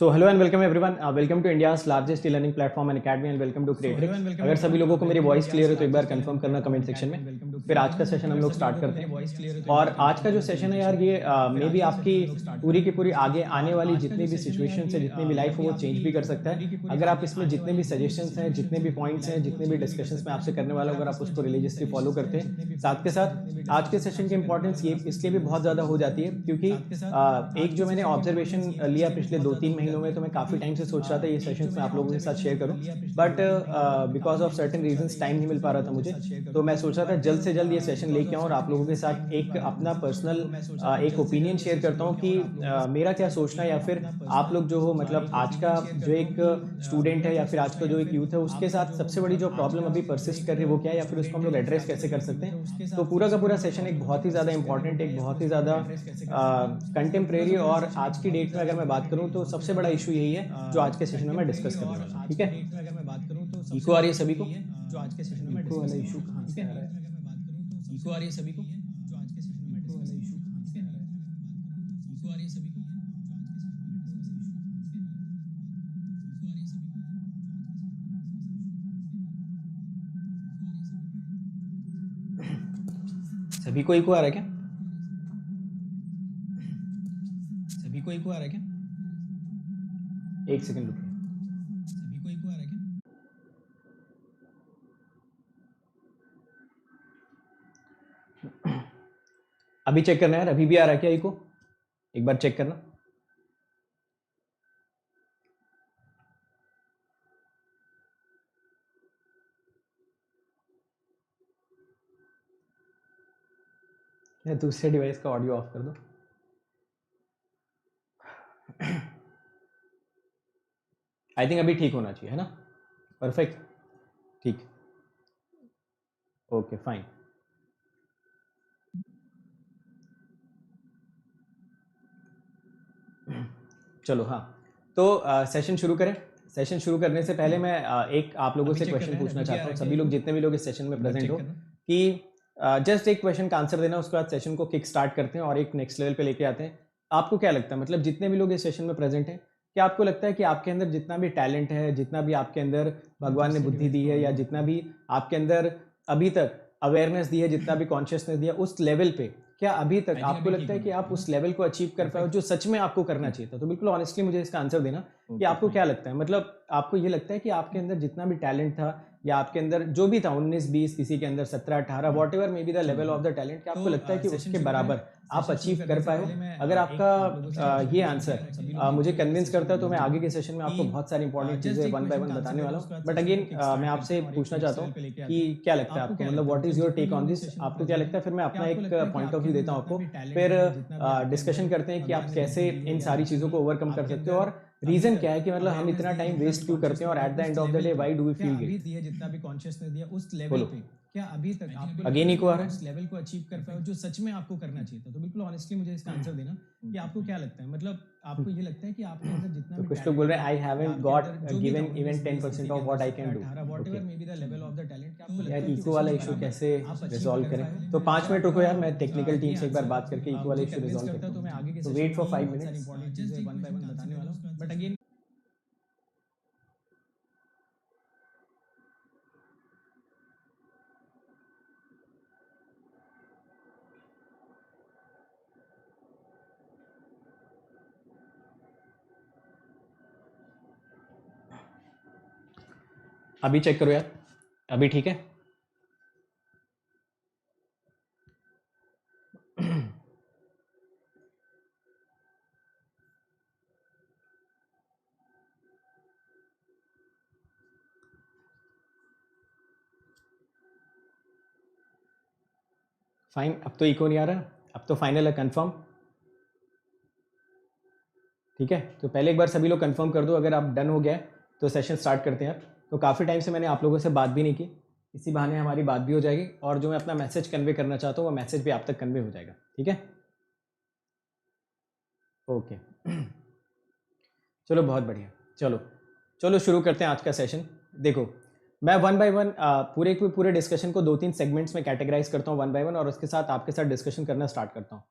So hello and welcome everyone, welcome to India's largest e learning platform and academy and welcome to Creatrix. अगर सभी लोगों को मेरी voice clear है तो एक बार कंफर्म करना कमेंट सेक्शन में। फिर आज का सेशन हम लोग स्टार्ट करते हैं। और आज का जो सेशन है यार, ये मे बी आपकी पूरी की पूरी आगे आने वाली जितनी भी सिचुएशन है, जितनी भी लाइफ है, वो चेंज भी कर सकता है। अगर आप इसमें जितने भी सजेशंस हैं, जितने भी पॉइंट्स हैं, जितने भी डिस्कशंस में आपसे करने वाला हूं, अगर आप उसको रिलीजियसली फॉलो करते हैं, साथ के साथ आज के सेशन की इंपॉर्टेंस ये इसलिए भी बहुत ज़्यादा हो जाती है क्योंकि एक जो मैंने ऑब्जर्वेशन लिया पिछले 2-3 महीनों में, तो मैं काफ़ी टाइम से सोच रहा था ये सेशंस मैं आप लोगों के साथ शेयर करूं, but because of certain reasons time नहीं मिल पा रहा था मुझे। तो मैं सोच रहा था जल्द से जल्द ये सेशन लेके आऊं और आप लोगों के साथ एक अपना पर्सनल एक ओपिनियन शेयर करता हूं कि मेरा क्या सोचना है, या फिर आप लोग जो हो, मतलब आज का जो एक स्टूडेंट है या फिर आज का जो एक यूथ है, उसके साथ सबसे बड़ी जो प्रॉब्लम अभी परसिस्ट कर रही है वो क्या है, या फिर उसको हम लोग एड्रेस कैसे कर सकते हैं। तो पूरा का पूरा सेशन एक बहुत ही ज़्यादा इंपॉर्टेंट, एक बहुत ही ज़्यादा कंटेम्प्रेरी और आज की डेट में अगर मैं बात करूं तो सबसे बड़ा इशू यही है जो आज के सेशन में मैं डिस्कस करने वाला हूं। ठीक है, इको आ रही है सभी को? जो आज के सेशन में इको वाला इशू कहां से आ रहा है? इको आ रही है सभी को? जो आज के सेशन में इको वाला इशू कहां से आ रहा है? इको आ रही है सभी को? सभी को इको आ रहा है क्या? सभी को इको आ रहा है क्या? एक सेकंड रुकिए। सभी को इको आ रहा है क्या? अभी चेक करना है यार, अभी भी आ रहा है क्या इको? एक बार चेक करना। या दूसरे डिवाइस का ऑडियो ऑफ कर दो। आई थिंक अभी ठीक होना चाहिए, है ना? परफेक्ट, ठीक, ओके फाइन। चलो हाँ, तो सेशन शुरू करें। सेशन शुरू करने से पहले मैं एक आप लोगों से क्वेश्चन पूछना चाहता हूँ, सभी लोग जितने भी लोग इस सेशन में प्रेजेंट हो, कि जस्ट एक क्वेश्चन का आंसर देना, उसके बाद सेशन को किक स्टार्ट करते हैं और एक नेक्स्ट लेवल पे लेके आते हैं। आपको क्या लगता है, मतलब जितने भी लोग इस सेशन में प्रेजेंट हैं, क्या आपको लगता है कि आपके अंदर जितना भी टैलेंट है, जितना भी आपके अंदर भगवान ने बुद्धि दी है, या जितना भी आपके अंदर अभी तक अवेयरनेस दी है, जितना भी कॉन्शियसनेस दिया, उस लेवल पे क्या अभी तक आपको लगता है कि आप उस लेवल को अचीव कर पाए जो सच में आपको करना चाहिए था? तो बिल्कुल ऑनेस्टली मुझे इसका आंसर देना कि आपको क्या लगता है, मतलब आपको ये लगता है कि आपके अंदर जितना भी टैलेंट था, या आपके अंदर जो भी था 19-20, किसी के अंदर 17-18, what ever may be the level of the talent, क्या आपको लगता है कि उसके बराबर आप अचीव कर पाए हो? अगर आपका ये आंसर मुझे कन्विंस करता है तो मैं आगे के सेशन में आपको बहुत सारी इंपॉर्टेंट चीज़ें वन बाय वन बताने वाला हूँ। बट अगेन मैं आपसे पूछना चाहता हूँ कि क्या लगता है आपको, मतलब what is your take on this? आपको क्या लगता है? फिर मैं अपना एक पॉइंट ऑफ व्यू देता हूँ आपको, फिर डिस्कशन करते हैं कि आप कैसे इन सारी चीज़ों को ओवरकम कर सकते हो, और रीज़न क्या है कि मतलब हम इतना टाइम वेस्ट क्यों करते हैं, और at the end of the day why do we feel guilt? जितना भी कॉन्शियसनेस दिया उस लेवल पे, क्या अभी तक आपको अगेन इको आ रहा है? उस लेवल को अचीव कर पाए जो सच में आपको करना चाहिए था? तो बिल्कुल ऑनेस्टली मुझे इसका आंसर देना कि आपको क्या लगता है, मतलब आपको ये लगता है कि आपके अंदर जितना तो कुछ लोग बोल रहे हैं I haven't got given even 10% of what I can do. Okay, यार इको वाला इशू कैसे रिजॉल्व करें? तो 5 मिनट रुको यार, मैं टेक्निकल टीम से एक बार बात करके इको वाला इशू रिजॉल्व करता हूँ। तो wait for 5 minutes. But again अभी चेक करो यार, अभी ठीक है? फाइन, अब तो इको नहीं आ रहा, अब तो फाइनल है, कंफर्म? ठीक है, तो पहले एक बार सभी लोग कंफर्म कर दो अगर आप डन हो गया है, तो सेशन स्टार्ट करते हैं यार। तो काफ़ी टाइम से मैंने आप लोगों से बात भी नहीं की, इसी बहाने हमारी बात भी हो जाएगी, और जो मैं अपना मैसेज कन्वे करना चाहता हूँ वो मैसेज भी आप तक कन्वे हो जाएगा। ठीक है, ओके। चलो बहुत बढ़िया, चलो चलो शुरू करते हैं आज का सेशन। देखो, मैं वन बाय वन पूरे के पूरे डिस्कशन को 2-3 सेगमेंट्स में कैटेगराइज करता हूँ वन बाय वन, और उसके साथ आपके साथ डिस्कशन करना स्टार्ट करता हूँ।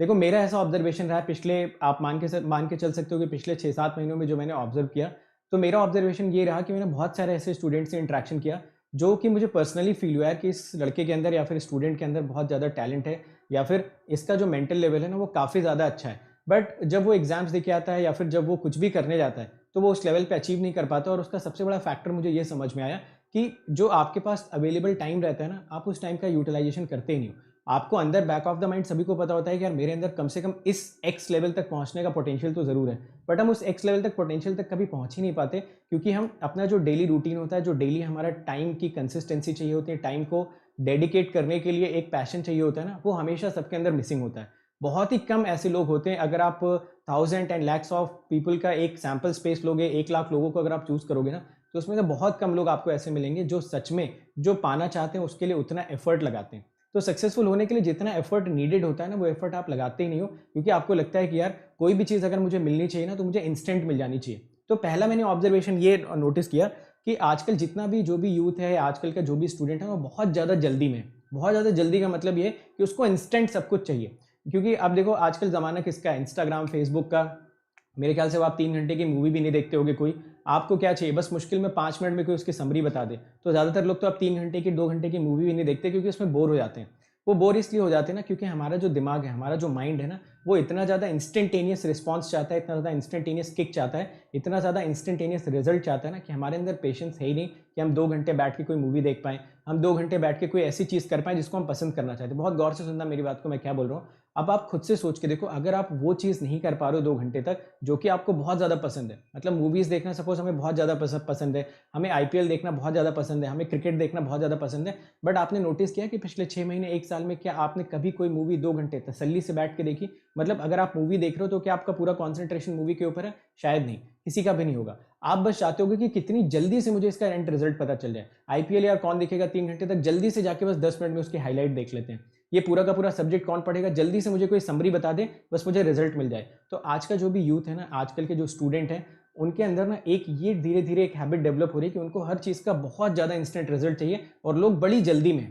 देखो मेरा ऐसा ऑब्जर्वेशन रहा है पिछले, आप मान के चल सकते हो कि पिछले 6-7 महीनों में जो मैंने ऑब्जर्व किया, तो मेरा ऑब्जर्वेशन ये रहा कि मैंने बहुत सारे ऐसे स्टूडेंट से इंटरेक्शन किया जो कि मुझे पर्सनली फील हुआ है कि इस लड़के के अंदर या फिर स्टूडेंट के अंदर बहुत ज़्यादा टैलेंट है, या फिर इसका जो मेंटल लेवल है ना वो काफ़ी ज़्यादा अच्छा है, बट जब वो एग्जाम्स देके आता है या फिर जब वो कुछ भी करने जाता है तो वो उस लेवल पे अचीव नहीं कर पाता। और उसका सबसे बड़ा फैक्टर मुझे ये समझ में आया कि जो आपके पास अवेलेबल टाइम रहता है ना, आप उस टाइम का यूटिलाइजेशन करते ही नहीं हो। आपको अंदर बैक ऑफ द माइंड सभी को पता होता है कि यार मेरे अंदर कम से कम इस एक्स लेवल तक पहुंचने का पोटेंशियल तो ज़रूर है, बट हम उस एक्स लेवल तक पोटेंशियल तक कभी पहुंच ही नहीं पाते, क्योंकि हम अपना जो डेली रूटीन होता है, जो डेली हमारा टाइम की कंसिस्टेंसी चाहिए होती है, टाइम को डेडिकेट करने के लिए एक पैशन चाहिए होता है ना, वो हमेशा सबके अंदर मिसिंग होता है। बहुत ही कम ऐसे लोग होते हैं, अगर आप thousand and lakhs of people का एक सैम्पल स्पेस लोगे, 1 लाख लोगों को अगर आप चूज करोगे ना, तो उसमें से बहुत कम लोग आपको ऐसे मिलेंगे जो सच में जो पाना चाहते हैं उसके लिए उतना एफर्ट लगाते हैं। तो सक्सेसफुल होने के लिए जितना एफर्ट नीडेड होता है ना, वो एफर्ट आप लगाते ही नहीं हो, क्योंकि आपको लगता है कि यार कोई भी चीज़ अगर मुझे मिलनी चाहिए ना, तो मुझे इंस्टेंट मिल जानी चाहिए। तो पहला मैंने ऑब्जर्वेशन ये नोटिस किया कि आजकल जितना भी जो भी यूथ है, आजकल का जो भी स्टूडेंट है, वो बहुत ज़्यादा जल्दी में, बहुत ज़्यादा जल्दी का मतलब ये कि उसको इंस्टेंट सब कुछ चाहिए। क्योंकि अब देखो आजकल ज़माना किसका है, इंस्टाग्राम, फेसबुक का। मेरे ख्याल से वो आप 3 घंटे की मूवी भी नहीं देखते होगे कोई। आपको क्या चाहिए, बस मुश्किल में 5 मिनट में कोई उसकी समरी बता दे। तो ज़्यादातर लोग तो अब 3 घंटे की, 2 घंटे की मूवी भी नहीं देखते, क्योंकि उसमें बोर हो जाते हैं। वो बोर इसलिए हो जाते हैं ना, क्योंकि हमारा जो दिमाग है, हमारा जो माइंड है ना, वो इतना ज़्यादा इंस्टेंटेनियस रिस्पॉन्स चाहता है, इतना ज़्यादा इंस्टेंटेनियस किक चाहता है, इतना ज़्यादा इंस्टेंटेनियस रिजल्ट चाहता है ना, कि हमारे अंदर पेशेंस है ही नहीं कि हम 2 घंटे बैठ के कोई मूवी देख पाएँ, हम 2 घंटे बैठ के कोई ऐसी चीज़ कर पाएँ जिसको हम पसंद करना चाहते हैं। बहुत गौर से सुनना मेरी बात को, मैं क्या बोल रहा हूँ। अब आप खुद से सोच के देखो, अगर आप वो चीज़ नहीं कर पा रहे हो 2 घंटे तक, जो कि आपको बहुत ज़्यादा पसंद है, मतलब मूवीज़ देखना सपोज हमें बहुत ज़्यादा पसंद है, हमें आईपीएल देखना बहुत ज़्यादा पसंद है, हमें क्रिकेट देखना बहुत ज़्यादा पसंद है, बट आपने नोटिस किया कि पिछले 6 महीने, 1 साल में क्या आपने कभी कोई मूवी 2 घंटे तसल्ली से बैठ के देखी? मतलब अगर आप मूवी देख रहे हो तो क्या आपका पूरा कॉन्सेंट्रेशन मूवी के ऊपर है? शायद नहीं, किसी का भी नहीं होगा। आप बस चाहते होगे कि कितनी जल्दी से मुझे इसका एंड रिजल्ट पता चल जाए। आईपीएल यार कौन देखेगा 3 घंटे तक, जल्दी से जाके बस 10 मिनट में उसकी हाईलाइट देख लेते हैं। ये पूरा का पूरा सब्जेक्ट कौन पढ़ेगा, जल्दी से मुझे कोई समरी बता दे, बस मुझे रिजल्ट मिल जाए। तो आज का जो भी यूथ है ना, आजकल के जो स्टूडेंट हैं, उनके अंदर ना एक ये धीरे धीरे एक हैबिट डेवलप हो रही है कि उनको हर चीज़ का बहुत ज़्यादा इंस्टेंट रिजल्ट चाहिए, और लोग बड़ी जल्दी में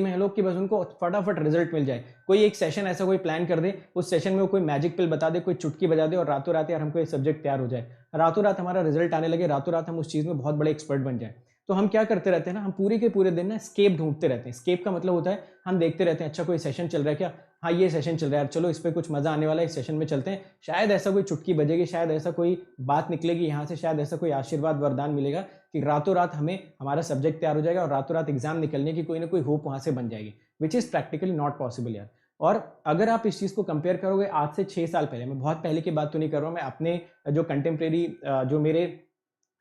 है लोग, कि बस उनको फटाफट रिजल्ट मिल जाए। कोई एक सेशन ऐसा कोई प्लान कर दे, उस सेशन में वो कोई मैजिक पिल बता दे, कोई चुटकी बजा दे, और रातों रात यार हमको ये सब्जेक्ट तैयार हो जाए, रातों रात हमारा रिजल्ट आने लगे, रातों रात हम उस चीज़ में बहुत बड़े एक्सपर्ट बन जाए। तो हम क्या करते रहते हैं ना, हम पूरे के पूरे दिन ना स्केप ढूंढते रहते हैं। स्केप का मतलब होता है हम देखते रहते हैं, अच्छा कोई सेशन चल रहा है क्या, हाँ ये सेशन चल रहा है यार, चलो इस पर कुछ मजा आने वाला है, इस सेशन में चलते हैं, शायद ऐसा कोई चुटकी बजेगी, शायद ऐसा कोई बात निकलेगी यहाँ से, शायद ऐसा कोई आशीर्वाद वरदान मिलेगा कि रातों रात हमें हमारा सब्जेक्ट तैयार हो जाएगा, और रातों रात एग्जाम निकलने की कोई ना कोई होप वहाँ से बन जाएगी, which is practically not possible यार। और अगर आप इस चीज़ को कंपेयर करोगे आज से 6 साल पहले, मैं बहुत पहले की बात तो नहीं कर रहा हूँ, मैं अपने जो कंटेम्प्रेरी, जो मेरे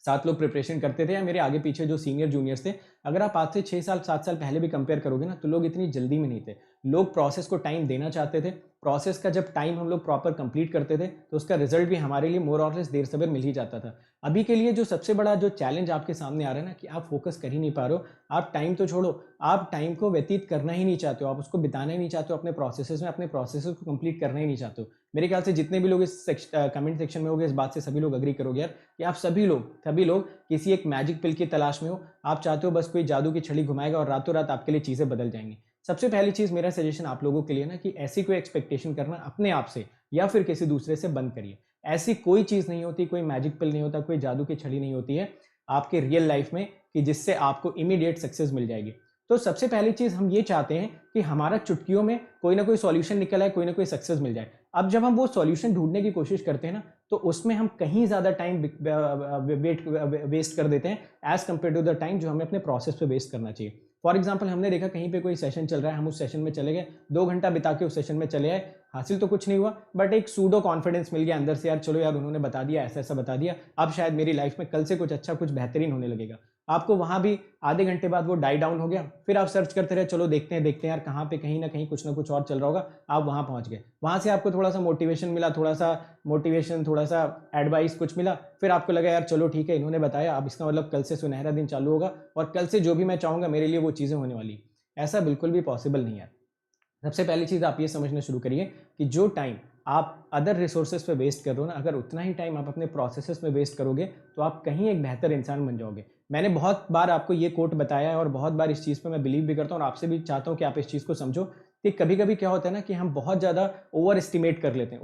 साथ लोग प्रिपरेशन करते थे, या मेरे आगे पीछे जो सीनियर जूनियर्स थे, अगर आप आज से 6 साल 7 साल पहले भी कंपेयर करोगे ना, तो लोग इतनी जल्दी में नहीं थे। लोग प्रोसेस को टाइम देना चाहते थे। प्रोसेस का जब टाइम हम लोग प्रॉपर कंप्लीट करते थे, तो उसका रिजल्ट भी हमारे लिए मोर और लेस देर सवेर मिल ही जाता था। अभी के लिए जो सबसे बड़ा जो चैलेंज आपके सामने आ रहा है ना, कि आप फोकस कर ही नहीं पा रहे हो। आप टाइम तो छोड़ो, आप टाइम को व्यतीत करना ही नहीं चाहते हो, आप उसको बिताना ही नहीं चाहते हो अपने प्रोसेसेस में, अपने प्रोसेसेस को कंप्लीट करना ही नहीं चाहते हो। मेरे ख्याल से जितने भी लोग इस कमेंट सेक्शन में होंगे, इस बात से सभी लोग अग्री करोगे यार, कि आप सभी लोग किसी एक मैजिक पिल की तलाश में हो। आप चाहते हो बस कोई जादू की छड़ी घुमाएगा और रातों रात आपके लिए चीज़ें बदल जाएंगी। सबसे पहली चीज़, मेरा सजेशन आप लोगों के लिए ना, कि ऐसी कोई एक्सपेक्टेशन करना अपने आप से या फिर किसी दूसरे से बंद करिए। ऐसी कोई चीज़ नहीं होती, कोई मैजिक पिल नहीं होता, कोई जादू की छड़ी नहीं होती है आपके रियल लाइफ में, कि जिससे आपको इमीडिएट सक्सेस मिल जाएगी। तो सबसे पहली चीज़ हम ये चाहते हैं कि हमारा चुटकियों में कोई ना कोई सॉल्यूशन निकल आए, कोई ना कोई सक्सेस मिल जाए। अब जब हम वो सॉल्यूशन ढूंढने की कोशिश करते हैं ना, तो उसमें हम कहीं ज़्यादा टाइम वेस्ट कर देते हैं as compare to the time जो हमें अपने प्रोसेस पे वेस्ट करना चाहिए। फॉर एग्जाम्पल, हमने देखा कहीं पे कोई सेशन चल रहा है, हम उस सेशन में चले गए, 2 घंटा बिता के उस सेशन में चले आए, हासिल तो कुछ नहीं हुआ, बट एक सूडो कॉन्फिडेंस मिल गया अंदर से, यार चलो यार उन्होंने बता दिया, ऐसा ऐसा बता दिया, अब शायद मेरी लाइफ में कल से कुछ अच्छा, कुछ बेहतरीन होने लगेगा। आपको वहां भी आधे घंटे बाद वो डाई डाउन हो गया, फिर आप सर्च करते रहे, चलो देखते हैं यार कहाँ पे कहीं ना कहीं कुछ ना कुछ और चल रहा होगा। आप वहां पहुंच गए, वहां से आपको थोड़ा सा मोटिवेशन मिला, थोड़ा सा एडवाइस कुछ मिला, फिर आपको लगा यार चलो ठीक है, इन्होंने बताया, अब इसका मतलब कल से सुनहरा दिन चालू होगा, और कल से जो भी मैं चाहूंगा मेरे लिए वो चीज़ें होने वाली। ऐसा बिल्कुल भी पॉसिबल नहीं है। सबसे पहली चीज़ आप ये समझना शुरू करिए कि जो टाइम आप अदर रिसोर्सेज पे वेस्ट कर रहे हो ना, अगर उतना ही टाइम आप अपने प्रोसेसेस में वेस्ट करोगे, तो आप कहीं एक बेहतर इंसान बन जाओगे। मैंने बहुत बार आपको ये कोट बताया है, और बहुत बार इस चीज़ पे मैं बिलीव भी करता हूँ, और आपसे भी चाहता हूँ कि आप इस चीज़ को समझो। कि कभी कभी क्या होता है ना कि हम बहुत ज़्यादा ओवर एस्टिमेट कर लेते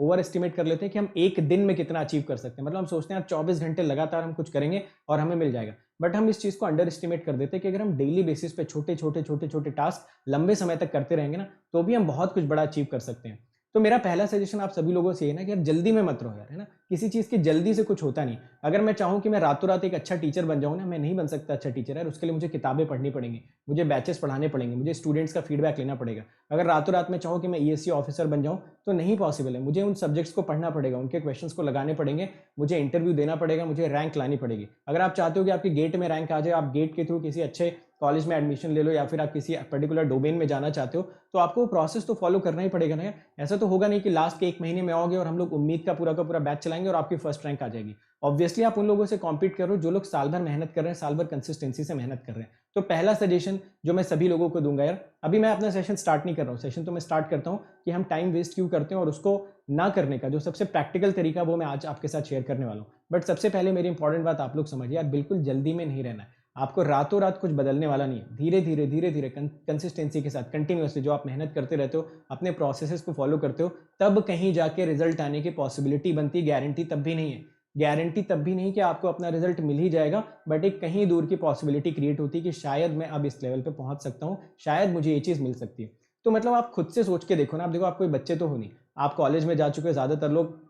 हैं कि हम एक दिन में कितना अचीव कर सकते हैं। मतलब हम सोचते हैं यार 24 घंटे लगातार हम कुछ करेंगे और हमें मिल जाएगा, बट हम इस चीज़ को अंडर एस्टिमेट कर देते हैं कि अगर हम डेली बेसिस पे छोटे छोटे टास्क लंबे समय तक करते रहेंगे ना, तो भी हम बहुत कुछ बड़ा अचीव कर सकते हैं। तो मेरा पहला सजेशन आप सभी लोगों से ये ना कि यार जल्दी में मत रहो यार, है ना। किसी चीज़ की जल्दी से कुछ होता नहीं। अगर मैं चाहूँ कि मैं रातों रात एक अच्छा टीचर बन जाऊँ ना, मैं नहीं बन सकता अच्छा टीचर यार। उसके लिए मुझे किताबें पढ़नी पड़ेंगी, मुझे बैचेस पढ़ाने पड़ेंगे, मुझे स्टूडेंट्स का फीडबैक लेना पड़ेगा। अगर रातों रात मैं चाहूँ कि मैं ईएससी ऑफिसर बन जाऊँ तो नहीं पॉसिबल है। मुझे उन सब्जेक्ट्स को पढ़ना पड़ेगा, उनके क्वेश्चंस को लगाने पड़ेंगे, मुझे इंटरव्यू देना पड़ेगा, मुझे रैंक लानी पड़ेगी। अगर आप चाहते हो कि आपकी गेट में रैंक आ जाए, आप गेट के थ्रू किसी अच्छे कॉलेज में एडमिशन ले लो, या फिर आप किसी पर्टिकुलर डोमेन में जाना चाहते हो, तो आपको वो प्रोसेस तो फॉलो करना ही पड़ेगा ना यार। ऐसा तो होगा नहीं कि लास्ट के 1 महीने में आओगे और हम लोग उम्मीद का पूरा बैच चलाएंगे और आपकी फर्स्ट रैंक आ जाएगी। ऑब्वियसली आप उन लोगों से कॉम्पीट करो जो लोग साल भर मेहनत कर रहे हैं, साल भर कंसिस्टेंसी से मेहनत कर रहे हैं। तो पहला सजेशन जो मैं सभी लोगों को दूंगा यार, अभी मैं अपना सेशन स्टार्ट नहीं कर रहा हूँ, सेशन तो मैं स्टार्ट करता हूँ कि हम टाइम वेस्ट क्यों करते हैं और उसको ना करने का जो सबसे प्रैक्टिकल तरीका वो मैं आज आपके साथ शेयर करने वाला हूँ। बट सबसे पहले मेरी इंपॉर्टेंट बात आप लोग समझिए यार, बिल्कुल जल्दी में नहीं रहना है। आपको रातों रात कुछ बदलने वाला नहीं है। धीरे धीरे कंसिस्टेंसी के साथ कंटिन्यूअसली जो आप मेहनत करते रहते हो, अपने प्रोसेसेस को फॉलो करते हो, तब कहीं जाके रिजल्ट आने की पॉसिबिलिटी बनती है। गारंटी तब भी नहीं है, गारंटी तब भी नहीं कि आपको अपना रिजल्ट मिल ही जाएगा, बट एक कहीं दूर की पॉसिबिलिटी क्रिएट होती है कि शायद मैं अब इस लेवल पे पहुंच सकता हूँ, शायद मुझे ये चीज़ मिल सकती है। तो मतलब आप खुद से सोच के देखो ना। आप देखो, आप कोई बच्चे तो हो नहीं, आप कॉलेज में जा चुके हो, ज़्यादातर लोग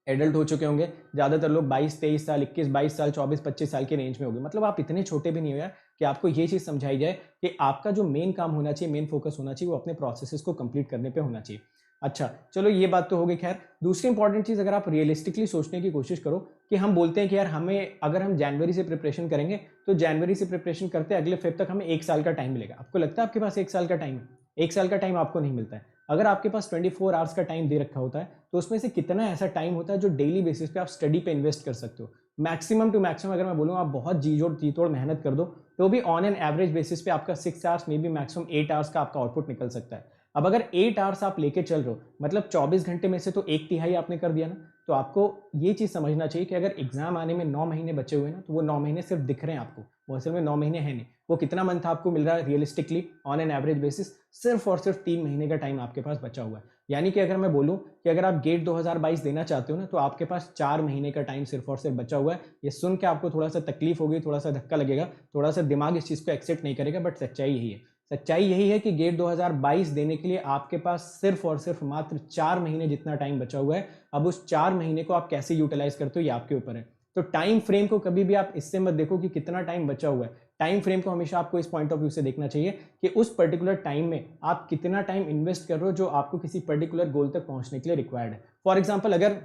एडल्ट हो चुके होंगे, ज़्यादातर लोग 22-23 साल, 21-22 साल, 24-25 साल के रेंज में होंगे। मतलब आप इतने छोटे भी नहीं हो यार कि आपको ये चीज़ समझाई जाए कि आपका जो मेन काम होना चाहिए, मेन फोकस होना चाहिए, वो अपने प्रोसेसेस को कंप्लीट करने पे होना चाहिए। अच्छा चलो, ये बात तो हो गई। खैर, दूसरी इंपॉर्टेंट चीज़, अगर आप रियलिस्टिकली सोचने की कोशिश करो कि हम बोलते हैं कि यार हमें, अगर हम जनवरी से प्रिपरेशन करेंगे तो जनवरी से प्रिपरेशन करते अगले फेब तक हमें 1 साल का टाइम मिलेगा। आपको लगता है आपके पास 1 साल का टाइम है? 1 साल का टाइम आपको नहीं मिलता है। अगर आपके पास 24 आवर्स का टाइम दे रखा होता है, तो उसमें से कितना ऐसा टाइम होता है जो डेली बेसिस पे आप स्टडी पे इन्वेस्ट कर सकते हो। मैक्सिमम टू मैक्सिमम अगर मैं बोलूँ, आप बहुत जी तोड़ मेहनत कर दो तो भी ऑन एन एवरेज बेसिस पे आपका 6 hours, may be maximum 8 hours का आपका आउटपुट निकल सकता है। अब अगर 8 आवर्स आप लेके चल रहे हो, मतलब 24 घंटे में से तो 1/3 आपने कर दिया ना। तो आपको ये चीज़ समझना चाहिए कि अगर एग्जाम आने में 9 महीने बचे हुए ना, तो वो 9 महीने सिर्फ दिख रहे हैं आपको, वो असल में 9 महीने है नहीं। वो कितना मंथ आपको मिल रहा है realistically on an average basis? सिर्फ और सिर्फ 3 महीने का टाइम आपके पास बचा हुआ है। यानी कि अगर मैं बोलूं कि अगर आप गेट 2022 देना चाहते हो ना, तो आपके पास 4 महीने का टाइम सिर्फ और सिर्फ बचा हुआ है। ये सुन के आपको थोड़ा सा तकलीफ होगी, थोड़ा सा धक्का लगेगा, थोड़ा सा दिमाग इस चीज़ को एक्सेप्ट नहीं करेगा, बट सच्चाई यही है। सच्चाई यही है कि गेट 2022 देने के लिए आपके पास सिर्फ और सिर्फ मात्र 4 महीने जितना टाइम बचा हुआ है। अब उस 4 महीने को आप कैसे यूटिलाइज करते हो, ये आपके ऊपर है। तो टाइम फ्रेम को कभी भी आप इससे मत देखो कि कितना टाइम बचा हुआ है। टाइम फ्रेम को हमेशा आपको इस पॉइंट ऑफ व्यू से देखना चाहिए कि उस पर्टिकुलर टाइम में आप कितना टाइम इन्वेस्ट कर रहे हो जो आपको किसी पर्टिकुलर गोल तक पहुंचने के लिए रिक्वायर्ड है। फॉर एग्जाम्पल, अगर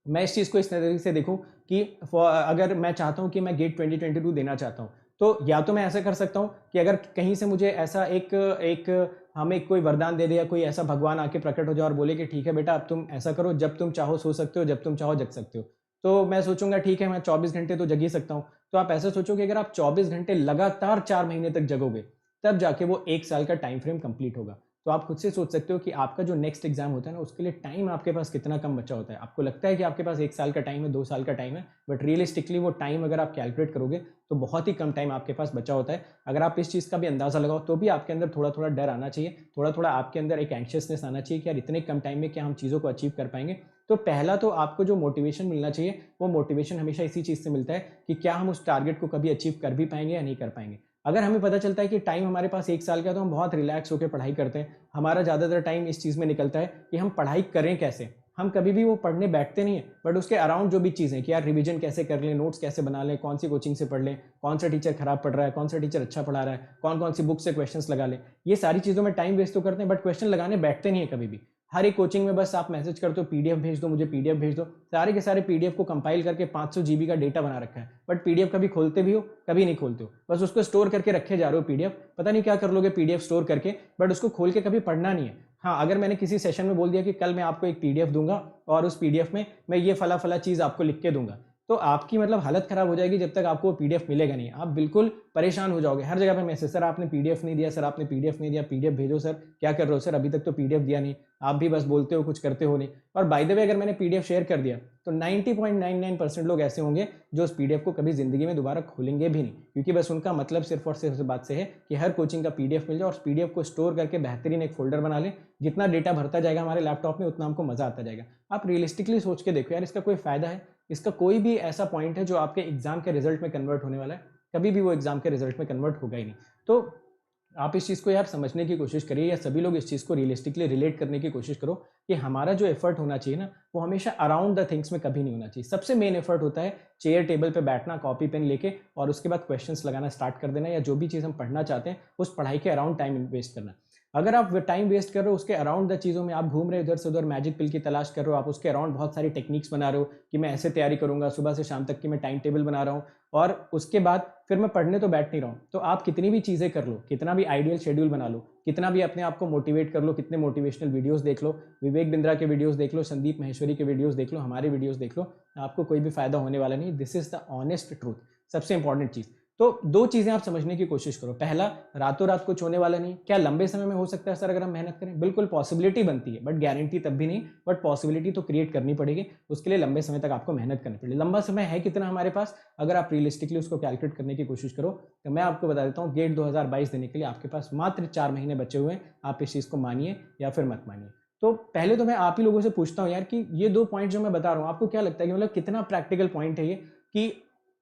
मैं इस चीज़ को इस नज़रिए से देखूं कि अगर मैं चाहता हूं कि मैं गेट 2022 देना चाहता हूं, तो या तो मैं ऐसा कर सकता हूं कि अगर कहीं से मुझे ऐसा एक हमें कोई वरदान दे दे, या कोई ऐसा भगवान आके प्रकट हो जाए और बोले कि ठीक है बेटा, अब तुम ऐसा करो, जब तुम चाहो सो सकते हो, जब तुम चाहो जग सकते हो। तो मैं सोचूंगा ठीक है, मैं 24 घंटे तो जग ही सकता हूँ। तो आप ऐसा सोचो कि अगर आप 24 घंटे लगातार 4 महीने तक जगोगे, तब जाके वो 1 साल का टाइम फ्रेम कंप्लीट होगा। तो आप खुद से सोच सकते हो कि आपका जो नेक्स्ट एग्जाम होता है ना, उसके लिए टाइम आपके पास कितना कम बचा होता है। आपको लगता है कि आपके पास 1 साल का टाइम है, 2 साल का टाइम है, बट रियलिस्टिकली वो टाइम अगर आप कैलकुलेट करोगे तो बहुत ही कम टाइम आपके पास बचा होता है। अगर आप इस चीज़ का भी अंदाजा लगाओ तो भी आपके अंदर थोड़ा थोड़ा डर आना चाहिए, थोड़ा थोड़ा आपके अंदर एक एंशियसनेस आना चाहिए कि यार इतने कम टाइम में क्या हम चीज़ों को अचीव कर पाएंगे। तो पहला तो आपको जो मोटिवेशन मिलना चाहिए, वो मोटिवेशन हमेशा इसी चीज़ से मिलता है कि क्या हम उस टारगेट को कभी अचीव कर भी पाएंगे या नहीं कर पाएंगे। अगर हमें पता चलता है कि टाइम हमारे पास 1 साल का, तो हम बहुत रिलैक्स होकर पढ़ाई करते हैं। हमारा ज़्यादातर टाइम इस चीज़ में निकलता है कि हम पढ़ाई करें कैसे। हम कभी भी वो पढ़ने बैठते नहीं है, बट उसके अराउंड जो भी चीज़ें कि यार रिवीजन कैसे कर लें, नोट्स कैसे बना लें, कौन सी कोचिंग से पढ़ लें, कौन सा टीचर खराब पढ़ रहा है, कौन सा टीचर अच्छा पढ़ा रहा है, कौन कौन सी बुक से क्वेश्चंस लगा लें, ये सारी चीज़ों में टाइम वेस्ट तो करते हैं, बट क्वेश्चन लगाने बैठते नहीं है कभी भी। हर एक कोचिंग में बस आप मैसेज करते हो पीडीएफ भेज दो, मुझे पीडीएफ भेज दो। सारे के सारे पीडीएफ को कंपाइल करके 500 जीबी का डेटा बना रखा है, बट पीडीएफ कभी खोलते भी हो, कभी नहीं खोलते हो, बस उसको स्टोर करके रखे जा रहे हो पीडीएफ। पता नहीं क्या कर लोगे पीडीएफ स्टोर करके, बट उसको खोल के कभी पढ़ना नहीं है। हाँ, अगर मैंने किसी सेशन में बोल दिया कि कल मैं आपको एक पीडीएफ दूंगा और उस पीडीएफ में मैं ये फला फला चीज़ आपको लिख के दूंगा, तो आपकी मतलब हालत खराब हो जाएगी जब तक आपको पीडीएफ मिलेगा नहीं। आप बिल्कुल परेशान हो जाओगे, हर जगह पे मैसेज, सर आपने पीडीएफ नहीं दिया, सर आपने पीडीएफ नहीं दिया, पीडीएफ भेजो सर, क्या कर रहे हो सर, अभी तक तो पीडीएफ दिया नहीं, आप भी बस बोलते हो कुछ करते हो नहीं। और बाय द वे अगर मैंने पीडीएफ शेयर कर दिया तो 90.99% लोग ऐसे होंगे जो उस पीडीएफ को कभी जिंदगी में दोबारा खोलेंगे भी नहीं, क्योंकि बस उनका मतलब सिर्फ और सिर्फ इस बात से है कि हर कोचिंग का पीडीएफ मिल जाए और उस पीडीएफ को स्टोर करके बेहतरीन एक फोल्डर बना ले। जितना डेटा भरता जाएगा हमारे लैपटॉप में उतना हमको मजा आता जाएगा। आप रियलिस्टिकली सोच के देखो यार, इसका कोई फायदा है? इसका कोई भी ऐसा पॉइंट है जो आपके एग्जाम के रिजल्ट में कन्वर्ट होने वाला है? कभी भी वो एग्जाम के रिजल्ट में कन्वर्ट होगा ही नहीं। तो आप इस चीज़ को यार समझने की कोशिश करिए, या सभी लोग इस चीज़ को रियलिस्टिकली रिलेट करने की कोशिश करो कि हमारा जो एफर्ट होना चाहिए ना, वो हमेशा अराउंड द थिंग्स में कभी नहीं होना चाहिए। सबसे मेन एफर्ट होता है चेयर टेबल पे बैठना, कॉपी पेन लेके, और उसके बाद क्वेश्चंस लगाना स्टार्ट कर देना, या जो भी चीज़ हम पढ़ना चाहते हैं उस पढ़ाई के अराउंड टाइम वेस्ट करना। अगर आप टाइम वेस्ट कर रहे हो उसके अराउंड द चीज़ों में, आप घूम रहे हो इधर से उधर, मैजिक पिल की तलाश कर रहे हो, आप उसके अराउंड बहुत सारी टेक्निक्स बना रहे हो कि मैं ऐसे तैयारी करूंगा सुबह से शाम तक की, मैं टाइम टेबल बना रहा हूँ, और उसके बाद फिर मैं पढ़ने तो बैठ नहीं रहा हूँ, तो आप कितनी भी चीज़ें कर लो, कितना भी आइडियल शेड्यूल बना लो, कितना भी अपने आप को मोटिवेट कर लो, कितने मोटिवेशनल वीडियोस देख लो, विवेक बिंद्रा के वीडियोस देख लो, संदीप महेश्वरी के वीडियोस देख लो, हमारे वीडियोस देख लो, आपको कोई भी फायदा होने वाला नहीं। This is the honest truth, सबसे इंपॉर्टेंट चीज़। तो दो चीज़ें आप समझने की कोशिश करो। पहला, रातों रात कुछ होने वाला नहीं। क्या लंबे समय में हो सकता है सर अगर हम मेहनत करें? बिल्कुल पॉसिबिलिटी बनती है, बट गारंटी तब भी नहीं, बट पॉसिबिलिटी तो क्रिएट करनी पड़ेगी। उसके लिए लंबे समय तक आपको मेहनत करनी पड़ेगी। लंबा समय है कितना हमारे पास? अगर आप रियलिस्टिकली उसको कैलकुलेट करने की कोशिश करो तो मैं आपको बता देता हूँ, गेट 2022 देने के लिए आपके पास मात्र 4 महीने बचे हुए हैं। आप इस चीज़ को मानिए या फिर मत मानिए। तो पहले तो मैं आप ही लोगों से पूछता हूँ यार कि ये 2 पॉइंट जो मैं बता रहा हूँ, आपको क्या लगता है कि मतलब कितना प्रैक्टिकल पॉइंट है ये, कि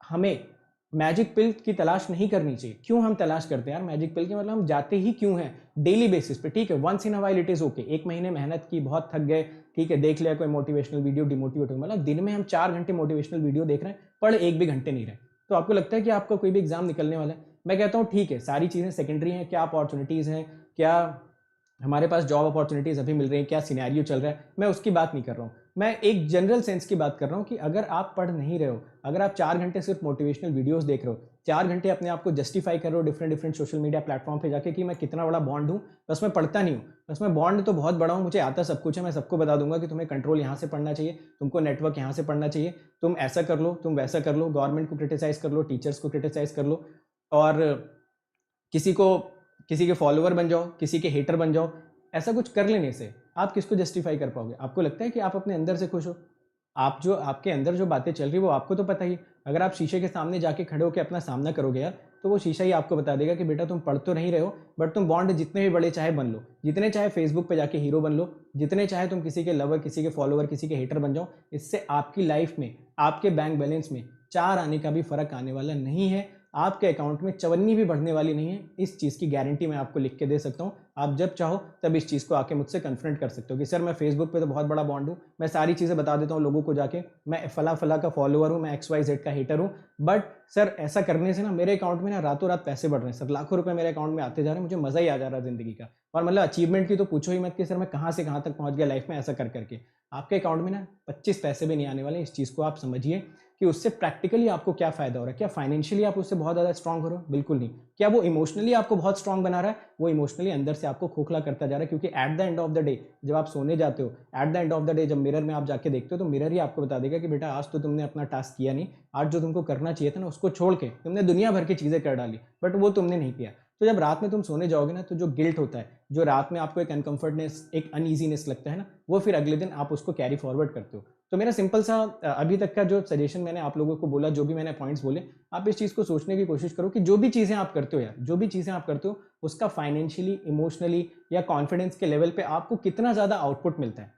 हमें मैजिक पिल की तलाश नहीं करनी चाहिए? क्यों हम तलाश करते हैं यार मैजिक पिल की? मतलब हम जाते ही क्यों हैं डेली बेसिस पे? ठीक है, once in a while it is okay, एक महीने मेहनत की, बहुत थक गए, ठीक है, देख लिया कोई मोटिवेशनल वीडियो, डिमोटिवेट हो, मतलब दिन में हम 4 घंटे मोटिवेशनल वीडियो देख रहे हैं, पढ़ एक भी घंटे नहीं रहे, तो आपको लगता है कि आपका कोई भी एग्जाम निकलने वाला है? मैं कहता हूँ ठीक है, सारी चीज़ें सेकेंडरी हैं, क्या अपॉर्चुनिटीज़ हैं, क्या हमारे पास जॉब अपॉर्चुनिटीज़ अभी मिल रही है, क्या सिनेरियो चल रहा है, मैं उसकी बात नहीं कर रहा हूँ। मैं एक जनरल सेंस की बात कर रहा हूँ कि अगर आप पढ़ नहीं रहे हो, अगर आप 4 घंटे सिर्फ मोटिवेशनल वीडियोस देख रहे हो, 4 घंटे अपने आप को जस्टिफाई कर रहे हो different different social media platform पे जाके कि मैं कितना बड़ा बॉन्ड हूँ, बस मैं पढ़ता नहीं हूँ, बस मैं बॉन्ड तो बहुत बड़ा हूँ, मुझे आता सब कुछ है, मैं सबको बता दूंगा कि तुम्हें कंट्रोल यहाँ से पढ़ना चाहिए, तुमको नेटवर्क यहाँ से पढ़ना चाहिए, तुम ऐसा कर लो, तुम वैसा कर लो, गवर्नमेंट को क्रिटिसाइज कर लो, टीचर्स को क्रिटिसाइज कर लो, और किसी को, किसी के फॉलोअर बन जाओ, किसी के हेटर बन जाओ। ऐसा कुछ कर लेने से आप किसको जस्टिफाई कर पाओगे? आपको लगता है कि आप अपने अंदर से खुश हो? आप जो आपके अंदर जो बातें चल रही वो आपको तो पता ही। अगर आप शीशे के सामने जाके खड़े होकर अपना सामना करोगे यार, तो वो शीशा ही आपको बता देगा कि बेटा तुम पढ़ तो नहीं रहे हो, बट तुम बॉन्ड जितने भी बड़े चाहे बन लो, जितने चाहे फेसबुक पे जाके हीरो बन लो, जितने चाहे तुम किसी के लवर, किसी के फॉलोअर, किसी के हेटर बन जाओ, इससे आपकी लाइफ में, आपके बैंक बैलेंस में 4 आने का भी फर्क आने वाला नहीं है। आपके अकाउंट में चवन्नी भी बढ़ने वाली नहीं है। इस चीज़ की गारंटी मैं आपको लिख के दे सकता हूँ। आप जब चाहो तब इस चीज़ को आके मुझसे कन्फ्रंट कर सकते हो कि सर मैं फेसबुक पे तो बहुत बड़ा बॉन्ड हूँ, मैं सारी चीज़ें बता देता हूँ लोगों को जाके, मैं फला फला का फॉलोअर हूँ, मैं XYZ का हेटर हूँ, बट सर ऐसा करने से ना मेरे अकाउंट में ना रातों रात पैसे बढ़ रहे हैं सर, लाखों रुपए मेरे अकाउंट में आते जा रहे हैं, मुझे मज़ा ही आ जा रहा है ज़िंदगी का। और मतलब अचीवमेंट की तो पूछो ही मत कि सर मैं कहाँ से कहाँ तक पहुँच गया लाइफ में, ऐसा कर करके आपके अकाउंट में ना 25 पैसे भी नहीं आने वाले। इस चीज़ को आप समझिए कि उससे प्रैक्टिकली आपको क्या फायदा हो रहा है। क्या फाइनेंशियली आप उससे बहुत ज़्यादा स्ट्रांग हो रहे हो? बिल्कुल नहीं। क्या वो इमोशनली आपको बहुत स्ट्रांग बना रहा है? वो इमोशनली अंदर से आपको खोखला करता जा रहा है, क्योंकि eight the end of the day जब आप सोने जाते हो, eight the end of the day जब मिरर में आप जाके देखते हो, तो मिरर ही आपको बता देगा कि बेटा आज तो तुमने अपना टास्क किया नहीं, आज जो तुमको करना चाहिए था ना उसको छोड़ के तुमने दुनिया भर की चीज़ें कर डाली, बट वो तुमने नहीं किया। तो जब रात में तुम सोने जाओगे ना, तो जो गिल्ट होता है, जो रात में आपको एक अनकंफर्टनेस, एक अनईजीनेस लगता है ना, वो फिर अगले दिन आप उसको कैरी फॉरवर्ड करते हो। तो मेरा सिंपल सा अभी तक का जो सजेशन मैंने आप लोगों को बोला, जो भी मैंने पॉइंट्स बोले, आप इस चीज़ को सोचने की कोशिश करो कि जो भी चीज़ें आप करते हो यार, जो भी चीज़ें आप करते हो उसका फाइनेंशियली, इमोशनली या कॉन्फिडेंस के लेवल पे आपको कितना ज़्यादा आउटपुट मिलता है।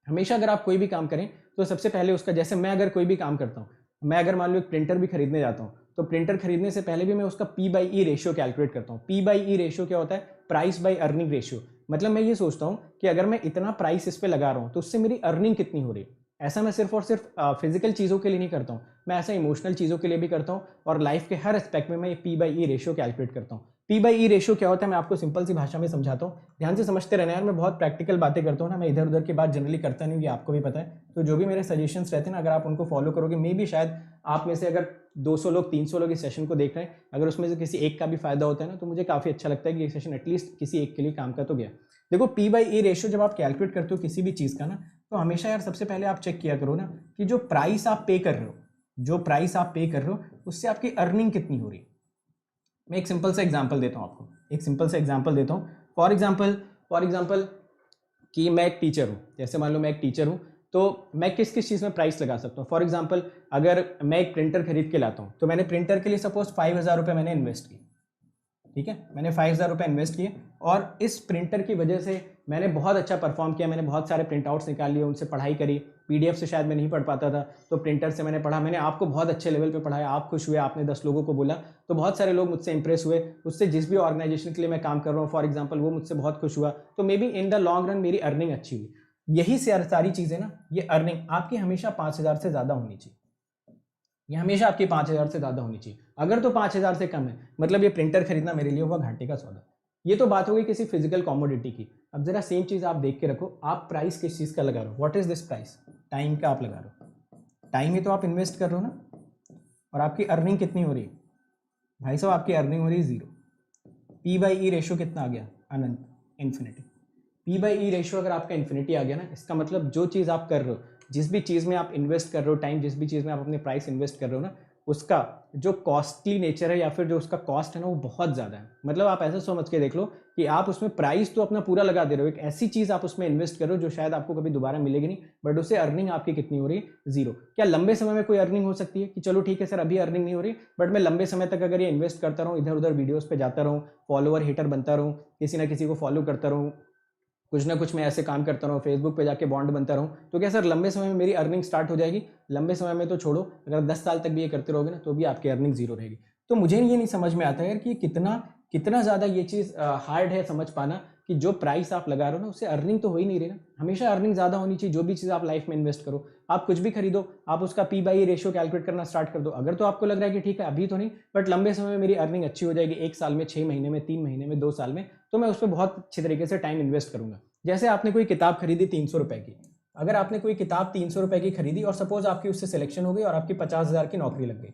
हमेशा अगर आप कोई भी काम करें तो सबसे पहले उसका, जैसे मैं अगर कोई भी काम करता हूँ, मैं अगर मान लो एक प्रिंटर भी खरीदने जाता हूँ, तो प्रिंटर खरीदने से पहले भी मैं उसका P/E रेशियो कैलकुलेट करता हूँ। P/E रेशियो क्या होता है? Price by earning ratio. मतलब मैं ये सोचता हूँ कि अगर मैं इतना प्राइस इस पे लगा रहा हूँ तो उससे मेरी अर्निंग कितनी हो रही है। ऐसा मैं सिर्फ और सिर्फ फिजिकल चीज़ों के लिए नहीं करता हूँ, मैं ऐसा इमोशनल चीज़ों के लिए भी करता हूँ, और लाइफ के हर एस्पेक्ट में मैं ये P/E रेशियो कैलकुलेट करता हूँ। P/E रेशियो क्या होता है मैं आपको सिंपल सी भाषा में समझाता हूँ, ध्यान से समझते रहना यार। मैं बहुत प्रैक्टिकल बातें करता हूँ ना, मैं इधर उधर की बात जनरली करता नहीं हूँ, ये आपको भी पता है। तो जो भी मेरे सजेशंस रहते हैं ना, अगर आप उनको फॉलो करोगे, मे भी शायद आप में से अगर 200 लोग, 300 लोग इस सेशन को देख रहे हैं, अगर उसमें से किसी एक का भी फायदा होता है ना, तो मुझे काफ़ी अच्छा लगता है कि ये सेशन एटलीस्ट किसी एक के लिए काम का तो गया। देखो P/E रेशियो जब आप कैलकुलेट करते हो किसी भी चीज़ का ना, तो हमेशा यार सबसे पहले आप चेक किया करो ना कि जो प्राइस आप पे कर रहे हो जो प्राइस आप पे कर रहे हो उससे आपकी अर्निंग कितनी हो रही है। मैं एक सिंपल सा एग्जांपल देता हूँ आपको, एक सिंपल सा एग्जांपल देता हूँ। फॉर एग्जांपल कि मैं एक टीचर हूँ, जैसे मान लो मैं एक टीचर हूँ, तो मैं किस किस चीज़ में प्राइस लगा सकता हूँ। फॉर एग्जांपल अगर मैं एक प्रिंटर खरीद के लाता हूँ तो मैंने प्रिंटर के लिए सपोज 5,000 रुपये मैंने इन्वेस्ट किए, ठीक है, मैंने 5,000 रुपये इन्वेस्ट किए और इस प्रिंटर की वजह से मैंने बहुत अच्छा परफॉर्म किया, मैंने बहुत सारे प्रिंट आउट्स निकाल लिए, उनसे पढ़ाई करी, पीडीएफ से शायद मैं नहीं पढ़ पाता था तो प्रिंटर से मैंने पढ़ा, मैंने आपको बहुत अच्छे लेवल पे पढ़ाया, आप खुश हुए, आपने 10 लोगों को बोला तो बहुत सारे लोग मुझसे इंप्रेस हुए, उससे जिस भी ऑर्गेनाइजेशन के लिए मैं काम कर रहा हूँ फॉर एग्जाम्पल वो मुझसे बहुत खुश हुआ, तो may be in the long run मेरी अर्निंग अच्छी हुई। यही सारी चीज़ें ना, ये अर्निंग आपकी हमेशा 5,000 से ज़्यादा होनी चाहिए, ये हमेशा आपकी 5,000 से ज़्यादा होनी चाहिए। अगर तो 5,000 से कम है मतलब ये प्रिंटर खरीदना मेरे लिए हुआ घाटे का सौदा। ये तो बात होगी किसी फिजिकल कॉमोडिटी की। अब जरा सेम चीज़ आप देख के रखो, आप प्राइस किस चीज़ का लगा रहे हो, what is this price, time का आप लगा रहे हो, टाइम ही तो आप इन्वेस्ट कर रहे हो ना, और आपकी अर्निंग कितनी हो रही है भाई साहब, आपकी अर्निंग हो रही है 0। P/E रेशियो कितना आ गया, अनंत, इन्फिनिटी। P/E रेशियो अगर आपका इन्फिनिटी आ गया ना, इसका मतलब जो चीज़ आप कर रहे हो, जिस भी चीज़ में आप इन्वेस्ट कर रहे हो टाइम, जिस भी चीज़ में आप अपने प्राइस इन्वेस्ट कर रहे हो ना, उसका जो कॉस्टली नेचर है या फिर जो उसका कॉस्ट है ना वो बहुत ज़्यादा है। मतलब आप ऐसा समझ के देख लो कि आप उसमें प्राइस तो अपना पूरा लगा दे रहे हो, एक ऐसी चीज़ आप उसमें इन्वेस्ट करो जो शायद आपको कभी दोबारा मिलेगी नहीं, बट उससे अर्निंग आपकी कितनी हो रही है, 0। क्या लंबे समय में कोई अर्निंग हो सकती है कि चलो ठीक है सर अभी अर्निंग नहीं हो रही, बट मैं लंबे समय तक अगर ये इन्वेस्ट करता रहूँ, इधर उधर वीडियोज़ पे जाता रहूँ, फॉलोअर हिटर बनता रहूँ, किसी ना किसी को फॉलो करता रहूँ, कुछ ना कुछ मैं ऐसे काम करता रहूँ, फेसबुक पे जाके बॉन्ड बनता रहूँ, तो क्या सर लंबे समय में मेरी अर्निंग स्टार्ट हो जाएगी? लंबे समय में तो छोड़ो, अगर 10 साल तक भी ये करते रहोगे ना तो भी आपकी अर्निंग 0 रहेगी। तो मुझे ये नहीं समझ में आता यार कि कितना कितना ज़्यादा ये चीज़ हार्ड है समझ पाना कि जो प्राइस आप लगा रहे हो ना उससे अर्निंग तो हो ही नहीं रही ना। हमेशा अर्निंग ज़्यादा होनी चाहिए, जो भी चीज़ आप लाइफ में इन्वेस्ट करो, आप कुछ भी खरीदो, आप उसका P/E रेशियो कैलकुलेट करना स्टार्ट कर दो। अगर तो आपको लग रहा है कि ठीक है अभी तो नहीं, बट लंबे समय में मेरी अर्निंग अच्छी हो जाएगी, 1 साल में, 6 महीने में, 3 महीने में, 2 साल में, तो मैं उस पर बहुत अच्छी तरीके से टाइम इन्वेस्ट करूंगा। जैसे आपने कोई किताब खरीदी 300 रुपए की, अगर आपने कोई किताब 300 रुपए की खरीदी और सपोज आपकी उससे सिलेक्शन हो गई और आपकी 50,000 की नौकरी लग गई,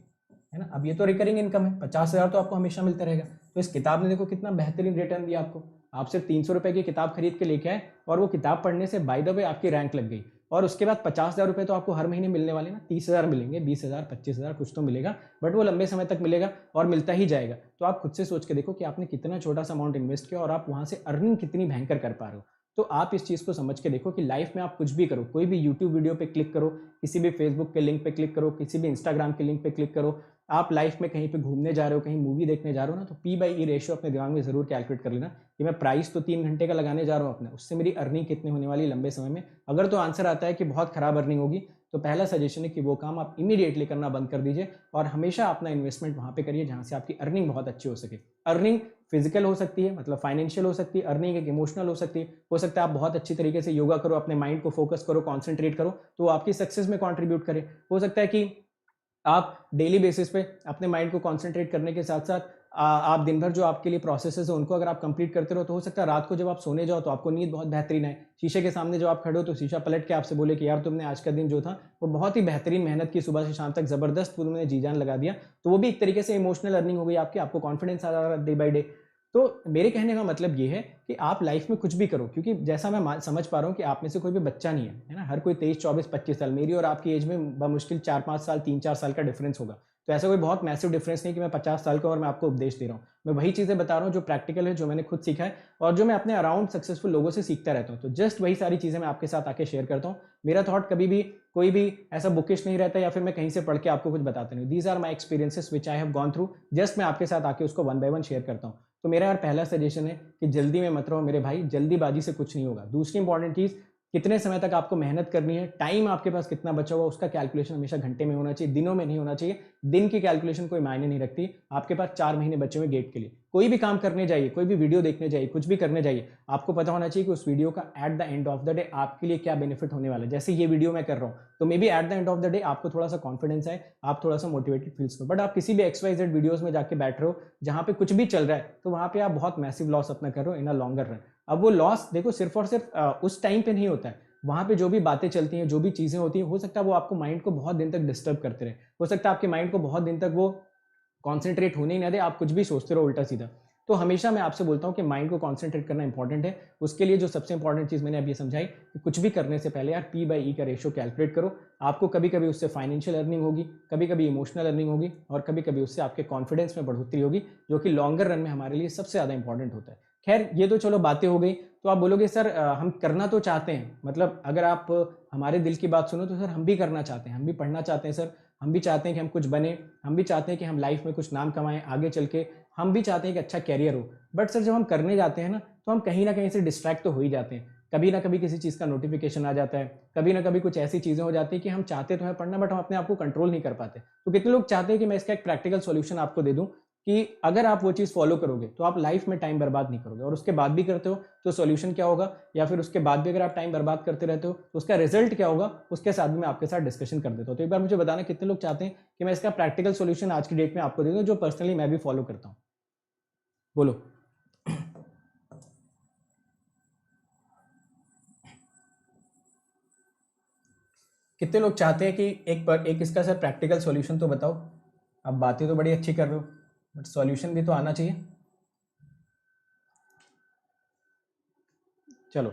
है ना, अब ये तो रिकरिंग इनकम है, 50,000 तो आपको हमेशा मिलता रहेगा। तो इस किताब ने देखो कितना बेहतरीन रिटर्न दिया आपको। आप सिर्फ 300 रुपए की किताब खरीद के लेके आए और वो किताब पढ़ने से बाय द वे आपकी रैंक लग गई, और उसके बाद 50,000 रुपये तो आपको हर महीने मिलने वाले ना, 30,000 मिलेंगे, 20,000, 25,000 कुछ तो मिलेगा, बट वो लंबे समय तक मिलेगा और मिलता ही जाएगा। तो आप खुद से सोच के देखो कि आपने कितना छोटा सा अमाउंट इन्वेस्ट किया और आप वहाँ से अर्निंग कितनी भयंकर कर पा रहे हो। तो आप इस चीज़ को समझ के देखो कि लाइफ में आप कुछ भी करो, कोई भी यूट्यूब वीडियो पे क्लिक करो, किसी भी फेसबुक के लिंक पे क्लिक करो, किसी भी इंस्टाग्राम के लिंक पे क्लिक करो, आप लाइफ में कहीं पे घूमने जा रहे हो, कहीं मूवी देखने जा रहे हो ना, तो P/E रेशियो अपने दिमाग में जरूर कैलकुलेट कर लेना कि मैं प्राइस तो 3 घंटे का लगाने जा रहा हूँ अपने, उससे मेरी अर्निंग कितनी होने वाली लंबे समय में। अगर तो आंसर आता है कि बहुत खराब अर्निंग होगी, तो पहला सजेशन है कि वो काम आप इमीडिएटली करना बंद कर दीजिए और हमेशा अपना इन्वेस्टमेंट वहाँ पे करिए जहाँ से आपकी अर्निंग बहुत अच्छी हो सके। अर्निंग फिजिकल हो सकती है, मतलब फाइनेंशियल हो सकती है, अर्निंग एक इमोशनल हो सकती है। हो सकता है आप बहुत अच्छी तरीके से योगा करो, अपने माइंड को फोकस करो, कॉन्सेंट्रेट करो, तो आपकी सक्सेस में कॉन्ट्रीब्यूट करे। हो सकता है कि आप डेली बेसिस पे अपने माइंड को कंसंट्रेट करने के साथ साथ आप दिन भर जो आपके लिए प्रोसेसेस है उनको अगर आप कंप्लीट करते रहो, तो हो सकता है रात को जब आप सोने जाओ तो आपको नींद बहुत बेहतरीन आए। शीशे के सामने जब आप खड़े हो तो शीशा पलट के आपसे बोले कि यार तुमने आज का दिन जो था वो बहुत ही बेहतरीन मेहनत की, सुबह से शाम तक जबरदस्त तुमने जी जान लगा दिया, तो वो भी एक तरीके से इमोशनल अर्निंग हो गई आपकी, आपको कॉन्फिडेंस आ रहा है डे बाई डे। तो मेरे कहने का मतलब ये है कि आप लाइफ में कुछ भी करो, क्योंकि जैसा मैं समझ पा रहा हूँ कि आप में से कोई भी बच्चा नहीं है ना, हर कोई 23, 24, 25 साल, मेरी और आपकी एज में बमुश्किल 4-5 साल, 3-4 साल का डिफरेंस होगा। तो ऐसा कोई बहुत मैसिव डिफरेंस नहीं कि मैं 50 साल का और मैं आपको उपदेश दे रहा हूँ। मैं वही चीज़ें बता रहा हूँ जो प्रैक्टिकल है, जो मैंने खुद सीखा है और जो मैं अपने अराउंड सक्सेसफुल लोगों से सीखता रहता हूँ। तो जस्ट वही सारी चीज़ें मैं आपके साथ आके शेयर करता हूँ। मेरा थॉट कभी भी कोई भी ऐसा बुकिश नहीं रहता या फिर मैं कहीं से पढ़ के आपको कुछ बताता नहीं। These are my experiences which I have gone through, just मैं आपके साथ आके उसको 1 बाय 1 शेयर करता हूँ। तो मेरा यार पहला सजेशन है कि जल्दी में मत रहो मेरे भाई, जल्दीबाजी से कुछ नहीं होगा। दूसरी इंपॉर्टेंट चीज़, कितने समय तक आपको मेहनत करनी है, टाइम आपके पास कितना बचा हुआ, उसका कैलकुलेशन हमेशा घंटे में होना चाहिए, दिनों में नहीं होना चाहिए। दिन की कैलकुलेशन कोई मायने नहीं रखती। आपके पास 4 महीने बचे हुए गेट के लिए, कोई भी काम करने जाइए, कोई भी वीडियो देखने जाइए, कुछ भी करने जाइए, आपको पता होना चाहिए कि उस वीडियो का eight the end of the day आपके लिए क्या बेनिफिट होने वाला है। जैसे ये वीडियो मैं कर रहा हूँ तो may be eight the end of the day आपको थोड़ा सा कॉन्फिडेंस आए, आप थोड़ा सा मोटिवेटेड फील्स करो। बट आप किसी भी XYZ वीडियोस में जाके बैठ रहे हो जहाँ पे कुछ भी चल रहा है, तो वहाँ पे आप बहुत मैसिव लॉस अपना कर रहे हो इन अ लॉन्गर रन। अब वो लॉस देखो सिर्फ और सिर्फ उस टाइम पे नहीं होता है, वहाँ पे जो भी बातें चलती हैं, जो भी चीज़ें होती हैं, हो सकता है वो आपको माइंड को बहुत दिन तक डिस्टर्ब करते रहे, हो सकता है आपके माइंड को बहुत दिन तक वो कॉन्सेंट्रेट होने ही ना दे, आप कुछ भी सोचते रहो उल्टा सीधा। तो हमेशा मैं आपसे बोलता हूँ कि माइंड को कॉन्सेंट्रेट करना इंपॉर्टेंट है। उसके लिए जो सबसे इंपॉर्टेंट चीज़ मैंने अभी समझाई कि कुछ भी करने से पहले यार P/E का रेशियो कैलकुलेट करो। आपको कभी कभी उससे फाइनेंशियल अर्निंग होगी, कभी कभी इमोशनल अर्निंग होगी, और कभी कभी उससे आपके कॉन्फिडेंस में बढ़ोतरी होगी, जो कि लॉन्गर रन में हमारे लिए सबसे ज़्यादा इंपॉर्टेंट होता है। खैर ये तो चलो बातें हो गई। तो आप बोलोगे सर हम करना तो चाहते हैं, मतलब अगर आप हमारे दिल की बात सुनो तो सर हम भी करना चाहते हैं, हम भी पढ़ना चाहते हैं सर, हम भी चाहते हैं कि हम कुछ बने, हम भी चाहते हैं कि हम लाइफ में कुछ नाम कमाएं आगे चल के, हम भी चाहते हैं कि अच्छा कैरियर हो। बट सर जब हम करने जाते हैं ना तो हम कहीं ना कहीं से डिस्ट्रैक्ट तो हो ही जाते हैं। कभी ना कभी किसी चीज़ का नोटिफिकेशन आ जाता है, कभी ना कभी कुछ ऐसी चीज़ें हो जाती है कि हम चाहते तो हैं पढ़ना, बट हम अपने आप को कंट्रोल नहीं कर पाते। तो कितने लोग चाहते हैं कि मैं इसका एक प्रैक्टिकल सॉल्यूशन आपको दे दूं कि अगर आप वो चीज़ फॉलो करोगे तो आप लाइफ में टाइम बर्बाद नहीं करोगे, और उसके बाद भी करते हो तो सॉल्यूशन क्या होगा, या फिर उसके बाद भी अगर आप टाइम बर्बाद करते रहते हो तो उसका रिजल्ट क्या होगा, उसके साथ भी मैं आपके साथ डिस्कशन कर देता हूँ। तो एक बार मुझे बताना कितने लोग चाहते हैं कि मैं इसका प्रैक्टिकल सॉल्यूशन आज की डेट में आपको दे दूँ, जो पर्सनली मैं भी फॉलो करता हूँ। बोलो। कितने लोग चाहते हैं कि एक इसका सर प्रैक्टिकल सॉल्यूशन तो बताओ। अब बातें तो बड़ी अच्छी कर रहे हो, बट सॉल्यूशन भी तो आना चाहिए। चलो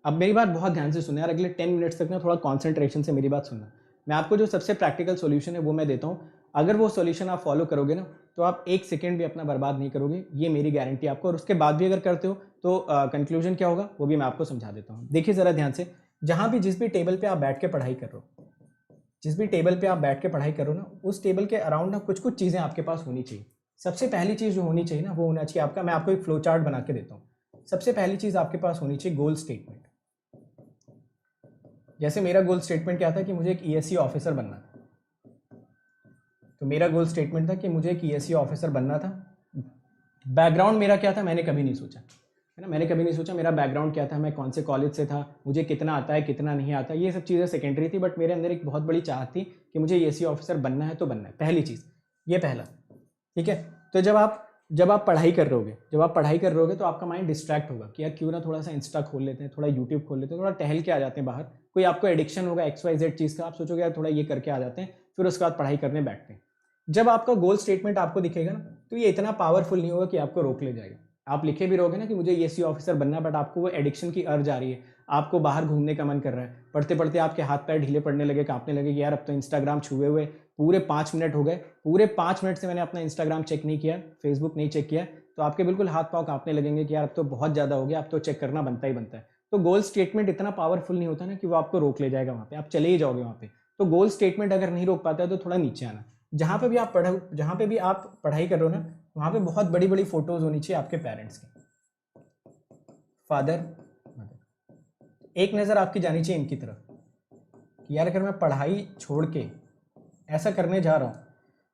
अब मेरी बात बहुत ध्यान से सुनो यार, अगले 10 मिनट्स तक ना थोड़ा कॉन्सेंट्रेशन से मेरी बात सुनना। मैं आपको जो सबसे प्रैक्टिकल सॉल्यूशन है वो मैं देता हूँ। अगर वो सॉल्यूशन आप फॉलो करोगे ना तो आप एक सेकेंड भी अपना बर्बाद नहीं करोगे, ये मेरी गारंटी आपको। और उसके बाद भी अगर करते हो तो कंक्लूजन क्या होगा वो भी मैं आपको समझा देता हूँ। देखिए ज़रा ध्यान से, जहाँ भी जिस भी टेबल पे आप बैठ के पढ़ाई कर रहे हो, जिस भी टेबल पे आप बैठ के पढ़ाई करो ना, उस टेबल के अराउंड ना कुछ कुछ चीज़ें आपके पास होनी चाहिए। सबसे पहली चीज़ जो होनी चाहिए ना वो होना चाहिए आपका, मैं आपको एक फ्लो चार्ट बना के देता हूँ। सबसे पहली चीज़ आपके पास होनी चाहिए गोल स्टेटमेंट। जैसे मेरा गोल स्टेटमेंट क्या था कि मुझे एक ESE ऑफिसर बनना था, तो मेरा गोल स्टेटमेंट था कि मुझे एक ESE ऑफिसर बनना था। बैकग्राउंड मेरा क्या था मैंने कभी नहीं सोचा, है ना, मैंने कभी नहीं सोचा मेरा बैकग्राउंड क्या था, मैं कौन से कॉलेज से था, मुझे कितना आता है कितना नहीं आता, ये सब चीज़ें सेकेंडरी थी। बट मेरे अंदर एक बहुत बड़ी चाहत थी कि मुझे ESE ऑफिसर बनना है तो बनना है, पहली चीज़ ये पहला। ठीक है, तो जब आप पढ़ाई कर रहे होगे तो आपका माइंड डिस्ट्रैक्ट होगा कि यार क्यों ना थोड़ा सा इंस्टा खोल लेते हैं, थोड़ा यूट्यूब खोल लेते हैं, थोड़ा टहल के आ जाते हैं बाहर, कोई आपको एडिक्शन होगा XYZ चीज़ का, आप सोचोगे यार थोड़ा ये करके आ जाते हैं, फिर उसके बाद पढ़ाई करने बैठते हैं। जब आपका गोल स्टेटमेंट आपको दिखेगा ना तो ये इतना पावरफुल नहीं होगा कि आपको रोक ले जाएगा। आप लिखे भी रहोगे ना कि मुझे ESE ऑफिसर बनना है, बट आपको वो एडिक्शन की अर्ज आ रही है, आपको बाहर घूमने का मन कर रहा है, पढ़ते पढ़ते आपके हाथ पैर ढीले पड़ने लगे, कांपने लगे कि यार अब तो इंस्टाग्राम छुए हुए पूरे 5 मिनट हो गए, पूरे 5 मिनट से मैंने अपना इंस्टाग्राम चेक नहीं किया, फेसबुक नहीं चेक किया, तो आपके बिल्कुल हाथ पाँव कांपने लगेंगे कि यार अब तो बहुत ज़्यादा हो गया, अब तो चेक करना बनता ही बनता है। तो गोल स्टेटमेंट इतना पावरफुल नहीं होता ना कि वो आपको रोक ले जाएगा, वहाँ पे आप चले ही जाओगे वहाँ पे। तो गोल स्टेटमेंट अगर नहीं रोक पाता है तो थोड़ा नीचे आना। जहाँ पे भी आप पढ़ाई कर रहे हो ना, वहाँ पे बहुत बड़ी बड़ी फोटोज होनी चाहिए आपके पेरेंट्स की, फादर मदर। एक नज़र आपकी जानी चाहिए इनकी तरफ कि यार अगर मैं पढ़ाई छोड़ के ऐसा करने जा रहा हूँ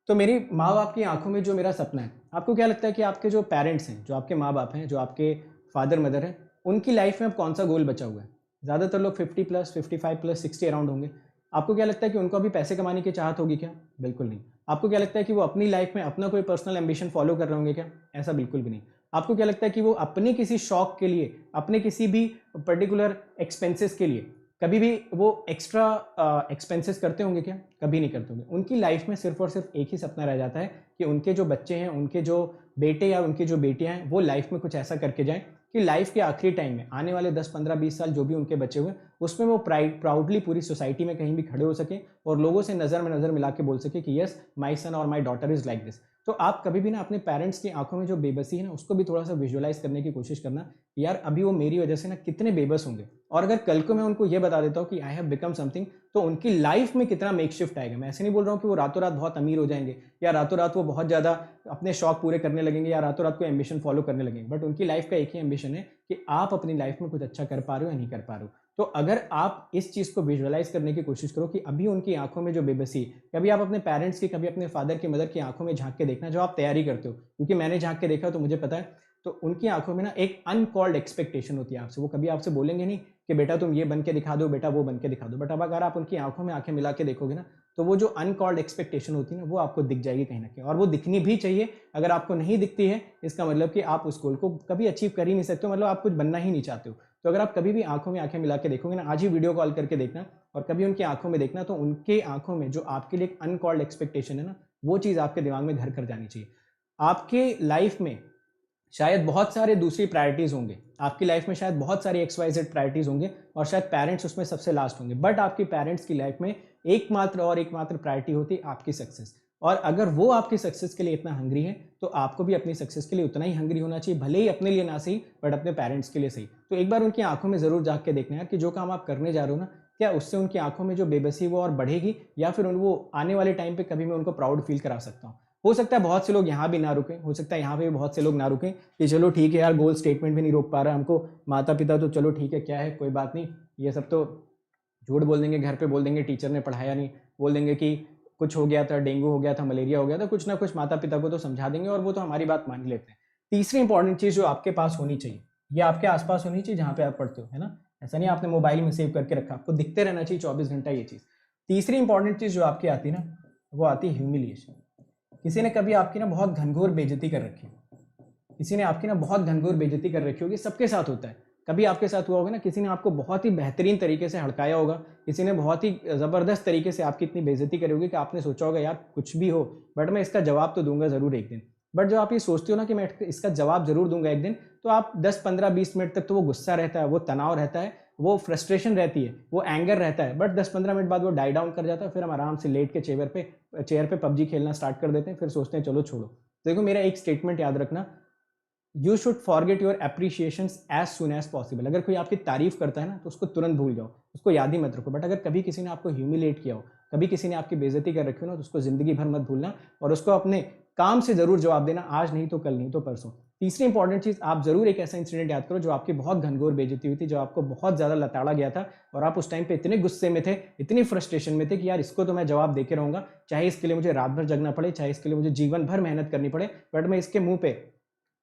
तो मेरी माँ बाप की आंखों में जो मेरा सपना है, आपको क्या लगता है कि आपके जो पेरेंट्स हैं, जो आपके माँ बाप हैं, जो आपके फादर मदर हैं, उनकी लाइफ में अब कौन सा गोल बचा हुआ है? ज़्यादातर लोग 50+, 55+, 60 अराउंड होंगे। आपको क्या लगता है कि उनको अभी पैसे कमाने की चाहत होगी क्या? बिल्कुल नहीं। आपको क्या लगता है कि वो अपनी लाइफ में अपना कोई पर्सनल एम्बिशन फॉलो कर रहे होंगे क्या? ऐसा बिल्कुल भी नहीं। आपको क्या लगता है कि वो अपने किसी शौक के लिए, अपने किसी भी पर्टिकुलर एक्सपेंसेस के लिए कभी भी वो एक्स्ट्रा एक्सपेंसेस करते होंगे क्या? कभी नहीं करते होंगे। उनकी लाइफ में सिर्फ और सिर्फ एक ही सपना रह जाता है कि उनके जो बच्चे हैं, उनके जो बेटे या उनकी जो बेटियां हैं, वो लाइफ में कुछ ऐसा करके जाएं कि लाइफ के आखिरी टाइम में आने वाले 10, 15, 20 साल जो भी उनके बचे हुए उसमें वो प्राउडली पूरी सोसाइटी में कहीं भी खड़े हो सके और लोगों से नज़र में नज़र मिला के बोल सके कि यस माई सन और my daughter is like this. तो आप कभी भी ना अपने पेरेंट्स की आंखों में जो बेबसी है ना उसको भी थोड़ा सा विजुअलाइज करने की कोशिश करना, यार अभी वो मेरी वजह से ना कितने बेबस होंगे, और अगर कल को मैं उनको ये बता देता हूँ कि आई हैव बिकम समथिंग, तो उनकी लाइफ में कितना मेक शिफ्ट आएगा। मैं ऐसे नहीं बोल रहा हूँ कि वो रातों रात बहुत अमीर हो जाएंगे या रातों रात वो बहुत ज़्यादा अपने शौक पूरे करने लगेंगे या रातों रात कोई एम्बिशन फॉलो करने लगेंगे, बट उनकी लाइफ का एक ही एम्बिशन है कि आप अपनी लाइफ में कुछ अच्छा कर पा रहे हो या नहीं कर पा रहे हो। तो अगर आप इस चीज़ को विजुअलाइज करने की कोशिश करो कि अभी उनकी आंखों में जो बेबसी, कभी आप अपने पेरेंट्स की, कभी अपने फादर की, मदर की आंखों में झांक के देखना जब आप तैयारी करते हो, क्योंकि मैंने झांक के देखा तो मुझे पता है। तो उनकी आंखों में ना एक अनकॉल्ड एक्सपेक्टेशन होती है आपसे। वो कभी आपसे बोलेंगे नहीं कि बेटा तुम ये बन के दिखा दो, बेटा वो बन के दिखा दो, बट अब अगर आप उनकी आंखों में आंखें मिला के देखोगे ना तो वो जो अनकॉल्ड एक्सपेक्टेशन होती है ना वो आपको दिख जाएगी कहीं ना कहीं, और वो दिखनी भी चाहिए। अगर आपको नहीं दिखती है इसका मतलब कि आप उस गोल को कभी अचीव कर ही नहीं सकते हो, मतलब आप कुछ बनना ही नहीं चाहते हो। तो अगर आप कभी भी आंखों में आंखें मिला के देखोगे ना, आज ही वीडियो कॉल करके देखना और कभी उनकी आंखों में देखना, तो उनके आंखों में जो आपके लिए एक अनकॉल्ड एक्सपेक्टेशन है ना वो चीज़ आपके दिमाग में घर कर जानी चाहिए। आपके लाइफ में शायद बहुत सारे दूसरी प्रायोरिटीज़ होंगे, आपकी लाइफ में शायद बहुत सारे XYZ प्रायोरिटीज़ होंगे और शायद पेरेंट्स उसमें सबसे लास्ट होंगे, बट आपकी पेरेंट्स की लाइफ में एकमात्र प्रायोरिटी होती है आपकी सक्सेस। और अगर वो आपकी सक्सेस के लिए इतना हंग्री है तो आपको भी अपनी सक्सेस के लिए उतना ही हंग्री होना चाहिए, भले ही अपने लिए ना सही बट अपने पेरेंट्स के लिए सही। तो एक बार उनकी आंखों में ज़रूर जाग के देखना यार कि जो काम आप करने जा रहे हो ना, क्या उससे उनकी आंखों में जो बेबसी वो और बढ़ेगी, या फिर वो आने वाले टाइम पे कभी मैं उनको प्राउड फील करा सकता हूँ। हो सकता है बहुत से लोग यहाँ भी ना रुकें, हो सकता है यहाँ पे भी बहुत से लोग ना रुकें कि चलो ठीक है यार, गोल स्टेटमेंट भी नहीं रोक पा रहा हमको माता पिता, तो चलो ठीक है, क्या है, कोई बात नहीं, ये सब तो झूठ बोल देंगे, घर पे बोल देंगे टीचर ने पढ़ाया नहीं, बोल देंगे कि कुछ हो गया था, डेंगू हो गया था, मलेरिया हो गया था, कुछ ना कुछ माता पिता को तो समझा देंगे और वो तो हमारी बात मान लेते हैं। तीसरी इंपॉर्टेंट चीज़ जो आपके पास होनी चाहिए, ये आपके आसपास होनी चाहिए जहाँ पे आप पढ़ते हो, है ना, ऐसा नहीं आपने मोबाइल में सेव करके रखा, आपको दिखते रहना चाहिए 24 घंटा ये चीज़। तीसरी इंपॉर्टेंट चीज़ जो आपकी आती है ना, वो आती है ह्यूमिलिएशन। किसी ने कभी आपकी ना बहुत घनघोर बेइज्जती कर रखी है, किसी ने आपकी ना बहुत घनघोर बेइज्जती कर रखी होगी, सबके साथ होता है, कभी आपके साथ हुआ होगा ना, किसी ने आपको बहुत ही बेहतरीन तरीके से हड़काया होगा, किसी ने बहुत ही ज़बरदस्त तरीके से आपकी इतनी बेइज्जती करी होगी कि आपने सोचा होगा यार कुछ भी हो बट मैं इसका जवाब तो दूंगा ज़रूर एक दिन। बट जब आप ये सोचते हो ना कि मैं इसका जवाब ज़रूर दूंगा एक दिन, तो आप 10-15-20 मिनट तक तो वो गुस्सा रहता है, वो तनाव रहता है, वो फ्रस्ट्रेशन रहती है, वो एंगर रहता है, बट 10-15 मिनट बाद वो डाई डाउन कर जाता है, फिर हम आराम से लेट के चेयर पे PUBG खेलना स्टार्ट कर देते हैं, फिर सोचते हैं चलो छोड़ो। देखो मेरा एक स्टेटमेंट याद रखना, you should forget your appreciation as soon as possible. अगर कोई आपकी तारीफ करता है ना तो उसको तुरंत भूल जाओ, उसको याद ही मत रखो। बट अगर कभी किसी ने आपको ह्यूमिलेट किया हो, कभी किसी ने आपकी बेइज्जती कर रखी हो ना, तो उसको जिंदगी भर मत भूलना और उसको अपने काम से जरूर जवाब देना, आज नहीं तो कल, नहीं तो परसों। तीसरी इंपॉर्टेंट चीज, आप जरूर एक ऐसा इंसिडेंट याद करो जो आपकी बहुत घनघोर बेइज्जती हुई थी, जो आपको बहुत ज्यादा लताड़ा गया था और आप उस टाइम पे इतने गुस्से में थे, इतनी फ्रस्ट्रेशन में थे कि यार इसको तो मैं जवाब देके रहूंगा, चाहे इसके लिए मुझे रात भर जगना पड़े, चाहे इसके लिए मुझे जीवन भर मेहनत करनी पड़े, बट मैं इसके मुंह पे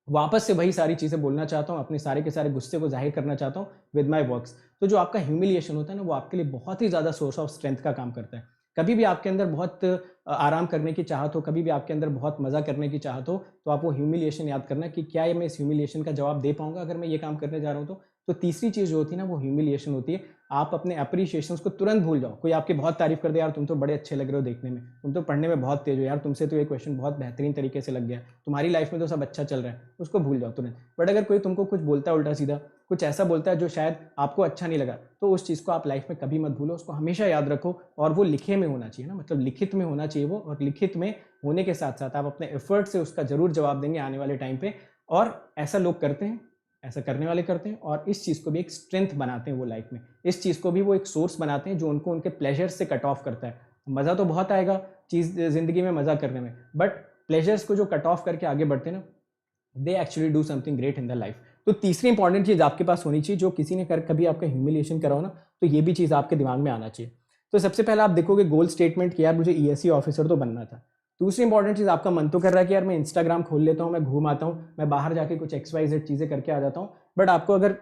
वापस से वही सारी चीज़ें बोलना चाहता हूँ, अपने सारे के सारे गुस्से को जाहिर करना चाहता हूँ विद माई वर्क्स। तो जो आपका ह्यूमिलिएशन होता है ना, वो आपके लिए बहुत ही ज़्यादा सोर्स ऑफ स्ट्रेंथ का काम करता है। कभी भी आपके अंदर बहुत आराम करने की चाहत हो, कभी भी आपके अंदर बहुत मज़ा करने की चाहत हो, तो आप वो ह्यूमिलिएशन याद करना कि क्या ये मैं इस ह्यूमिलिएशन का जवाब दे पाऊंगा अगर मैं ये काम करने जा रहा हूँ तो तीसरी चीज़ जो होती है ना, वो ह्यूमिलिएशन होती है। आप अपने अप्रिशिएशन को तुरंत भूल जाओ। कोई आपकी बहुत तारीफ कर दे, यार तुम तो बड़े अच्छे लग रहे हो देखने में, तुम तो पढ़ने में बहुत तेज हो, यार तुमसे तो ये क्वेश्चन बहुत बेहतरीन तरीके से लग गया, तुम्हारी लाइफ में तो सब अच्छा चल रहा है, उसको भूल जाओ तुरंत। बट अगर कोई तुमको कुछ बोलता है उल्टा सीधा, कुछ ऐसा बोलता है जो शायद आपको अच्छा नहीं लगा, तो उस चीज़ को आप लाइफ में कभी मत भूलो, उसको हमेशा याद रखो। और वो लिखे में होना चाहिए ना, मतलब लिखित में होना चाहिए वो, और लिखित में होने के साथ साथ आप अपने एफर्ट से उसका जरूर जवाब देंगे आने वाले टाइम पे। और ऐसा लोग करते हैं, ऐसा करने वाले करते हैं, और इस चीज़ को भी एक स्ट्रेंथ बनाते हैं वो लाइफ में, इस चीज़ को भी वो एक सोर्स बनाते हैं जो उनको उनके प्लेजर से कट ऑफ करता है। मज़ा तो बहुत आएगा चीज़ ज़िंदगी में मज़ा करने में, बट प्लेजर्स को जो कट ऑफ करके आगे बढ़ते हैं ना, they actually do something great in the life. तो तीसरी इंपॉर्टेंट चीज़ आपके पास होनी चाहिए, जो किसी ने कभी आपका ह्यूमिलिएशन करा हो ना, तो ये भी चीज़ आपके दिमाग में आना चाहिए। तो सबसे पहले आप देखोगे गोल स्टेटमेंट कि यार मुझे ESE ऑफिसर तो बनना था। दूसरी इंपॉर्टेंट चीज़, आपका मन तो कर रहा है कि यार मैं इंस्टाग्राम खोल लेता हूँ, मैं घूम आता हूँ, मैं बाहर जाके कुछ XYZ चीज़ें करके आ जाता हूँ, बट आपको अगर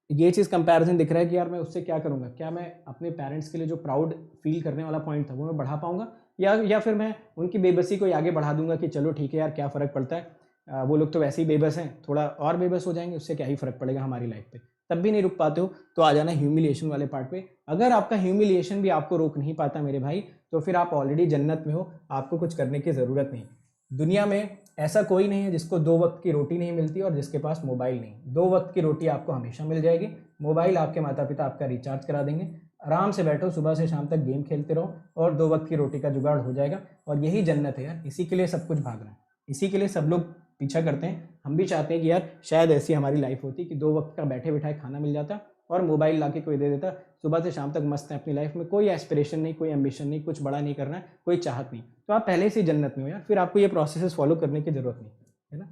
ये चीज़ कंपैरिजन दिख रहा है कि यार मैं उससे क्या करूँगा, क्या मैं अपने पेरेंट्स के लिए जो प्राउड फील करने वाला पॉइंट था वो मैं बढ़ा पाऊंगा, या फिर मैं उनकी बेबसी को आगे बढ़ा दूंगा कि चलो ठीक है यार क्या फ़र्क पड़ता है, वो लोग तो वैसे ही बेबस हैं, थोड़ा और बेबस हो जाएंगे, उससे क्या ही फ़र्क पड़ेगा हमारी लाइफ पे। तब भी नहीं रुक पाते हो तो आ जाना ह्यूमिलिएशन वाले पार्ट पे। अगर आपका ह्यूमिलिएशन भी आपको रोक नहीं पाता मेरे भाई, तो फिर आप ऑलरेडी जन्नत में हो, आपको कुछ करने की ज़रूरत नहीं। दुनिया में ऐसा कोई नहीं है जिसको 2 वक्त की रोटी नहीं मिलती और जिसके पास मोबाइल नहीं। 2 वक्त की रोटी आपको हमेशा मिल जाएगी, मोबाइल आपके माता पिता आपका रिचार्ज करा देंगे, आराम से बैठो सुबह से शाम तक गेम खेलते रहो और 2 वक्त की रोटी का जुगाड़ हो जाएगा। और यही जन्नत है यार, इसी के लिए सब कुछ भाग रहा है, इसी के लिए सब लोग पीछा करते हैं। हम भी चाहते हैं कि यार शायद ऐसी हमारी लाइफ होती कि 2 वक्त का बैठे बिठाए खाना मिल जाता और मोबाइल ला के कोई दे देता, सुबह से शाम तक मस्त है अपनी लाइफ में, कोई एस्पिरेशन नहीं, कोई एम्बिशन नहीं, कुछ बड़ा नहीं करना है, कोई चाहत नहीं, तो आप पहले से जन्नत में हो यार, फिर आपको ये प्रोसेसेस फॉलो करने की जरूरत नहीं है ना।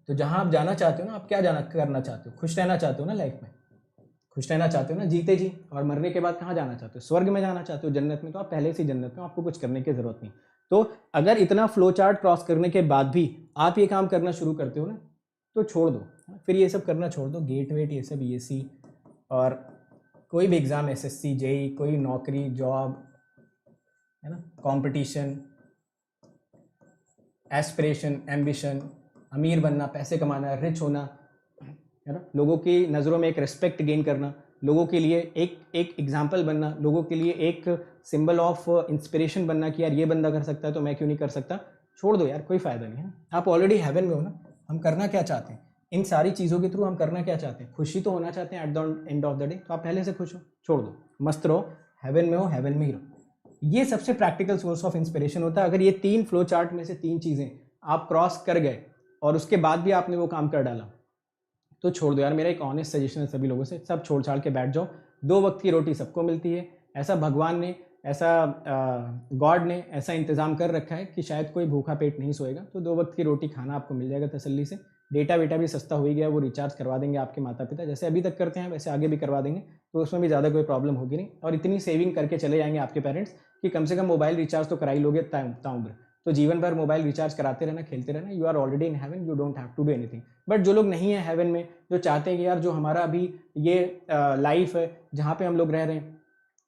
तो जहां आप जाना चाहते हो ना, आप क्या करना चाहते हो, खुश रहना चाहते हो ना लाइफ में, खुश रहना चाहते हो ना जीते जी, और मरने के बाद कहाँ जाना चाहते हो, स्वर्ग में जाना चाहते हो, जन्नत में, तो आप पहले से जन्नत में, आपको कुछ करने की जरूरत नहीं। तो अगर इतना फ्लो चार्ट क्रॉस करने के बाद भी आप ये काम करना शुरू करते हो ना, तो छोड़ दो, फिर ये सब करना छोड़ दो, गेट वेट ये सब ESE और कोई भी एग्ज़ाम, SSC JEE, कोई नौकरी जॉब है ना, कंपटीशन, एस्पिरेशन, एम्बिशन, अमीर बनना, पैसे कमाना, रिच होना, है ना, लोगों की नज़रों में एक रिस्पेक्ट गेन करना, लोगों के लिए एक एग्जाम्पल बनना, लोगों के लिए एक सिंबल ऑफ इंस्पिरेशन बनना कि यार ये बंदा कर सकता है तो मैं क्यों नहीं कर सकता। छोड़ दो यार, कोई फ़ायदा नहीं है। आप ऑलरेडी हेवन में हो ना। हम करना क्या चाहते हैं इन सारी चीज़ों के थ्रू? हम करना क्या चाहते हैं? खुशी तो होना चाहते हैं eight the end of the day. तो आप पहले से खुश हो, छोड़ दो, मस्त रहो, हेवन में हो, हेवन में ही रहो। ये सबसे प्रैक्टिकल सोर्स ऑफ इंस्पिरेशन होता है। अगर ये 3 फ्लो चार्ट में से 3 चीज़ें आप क्रॉस कर गए और उसके बाद भी आपने वो काम कर डाला, तो छोड़ दो यार। मेरा एक ऑनेस्ट सजेशन है सभी लोगों से, सब छोड़ छाड़ के बैठ जाओ। 2 वक्त की रोटी सबको मिलती है। ऐसा भगवान ने, ऐसा गॉड ने ऐसा इंतज़ाम कर रखा है कि शायद कोई भूखा पेट नहीं सोएगा। तो 2 वक्त की रोटी खाना आपको मिल जाएगा तसल्ली से। डेटा वेटा भी सस्ता हो ही गया, वो रिचार्ज करवा देंगे आपके माता पिता, जैसे अभी तक करते हैं वैसे आगे भी करवा देंगे। तो उसमें भी ज़्यादा कोई प्रॉब्लम होगी नहीं। और इतनी सेविंग करके चले जाएंगे आपके पेरेंट्स कि कम से कम मोबाइल रिचार्ज तो करा ही लोगे ताउम्र। तो जीवन भर मोबाइल रिचार्ज कराते रहना, खेलते रहना। You are already in heaven, you don't have to do anything. But जो लोग नहीं है हेवन में, जो चाहते हैं कि यार जो हमारा अभी ये लाइफ है जहाँ पे हम लोग रह रहे हैं,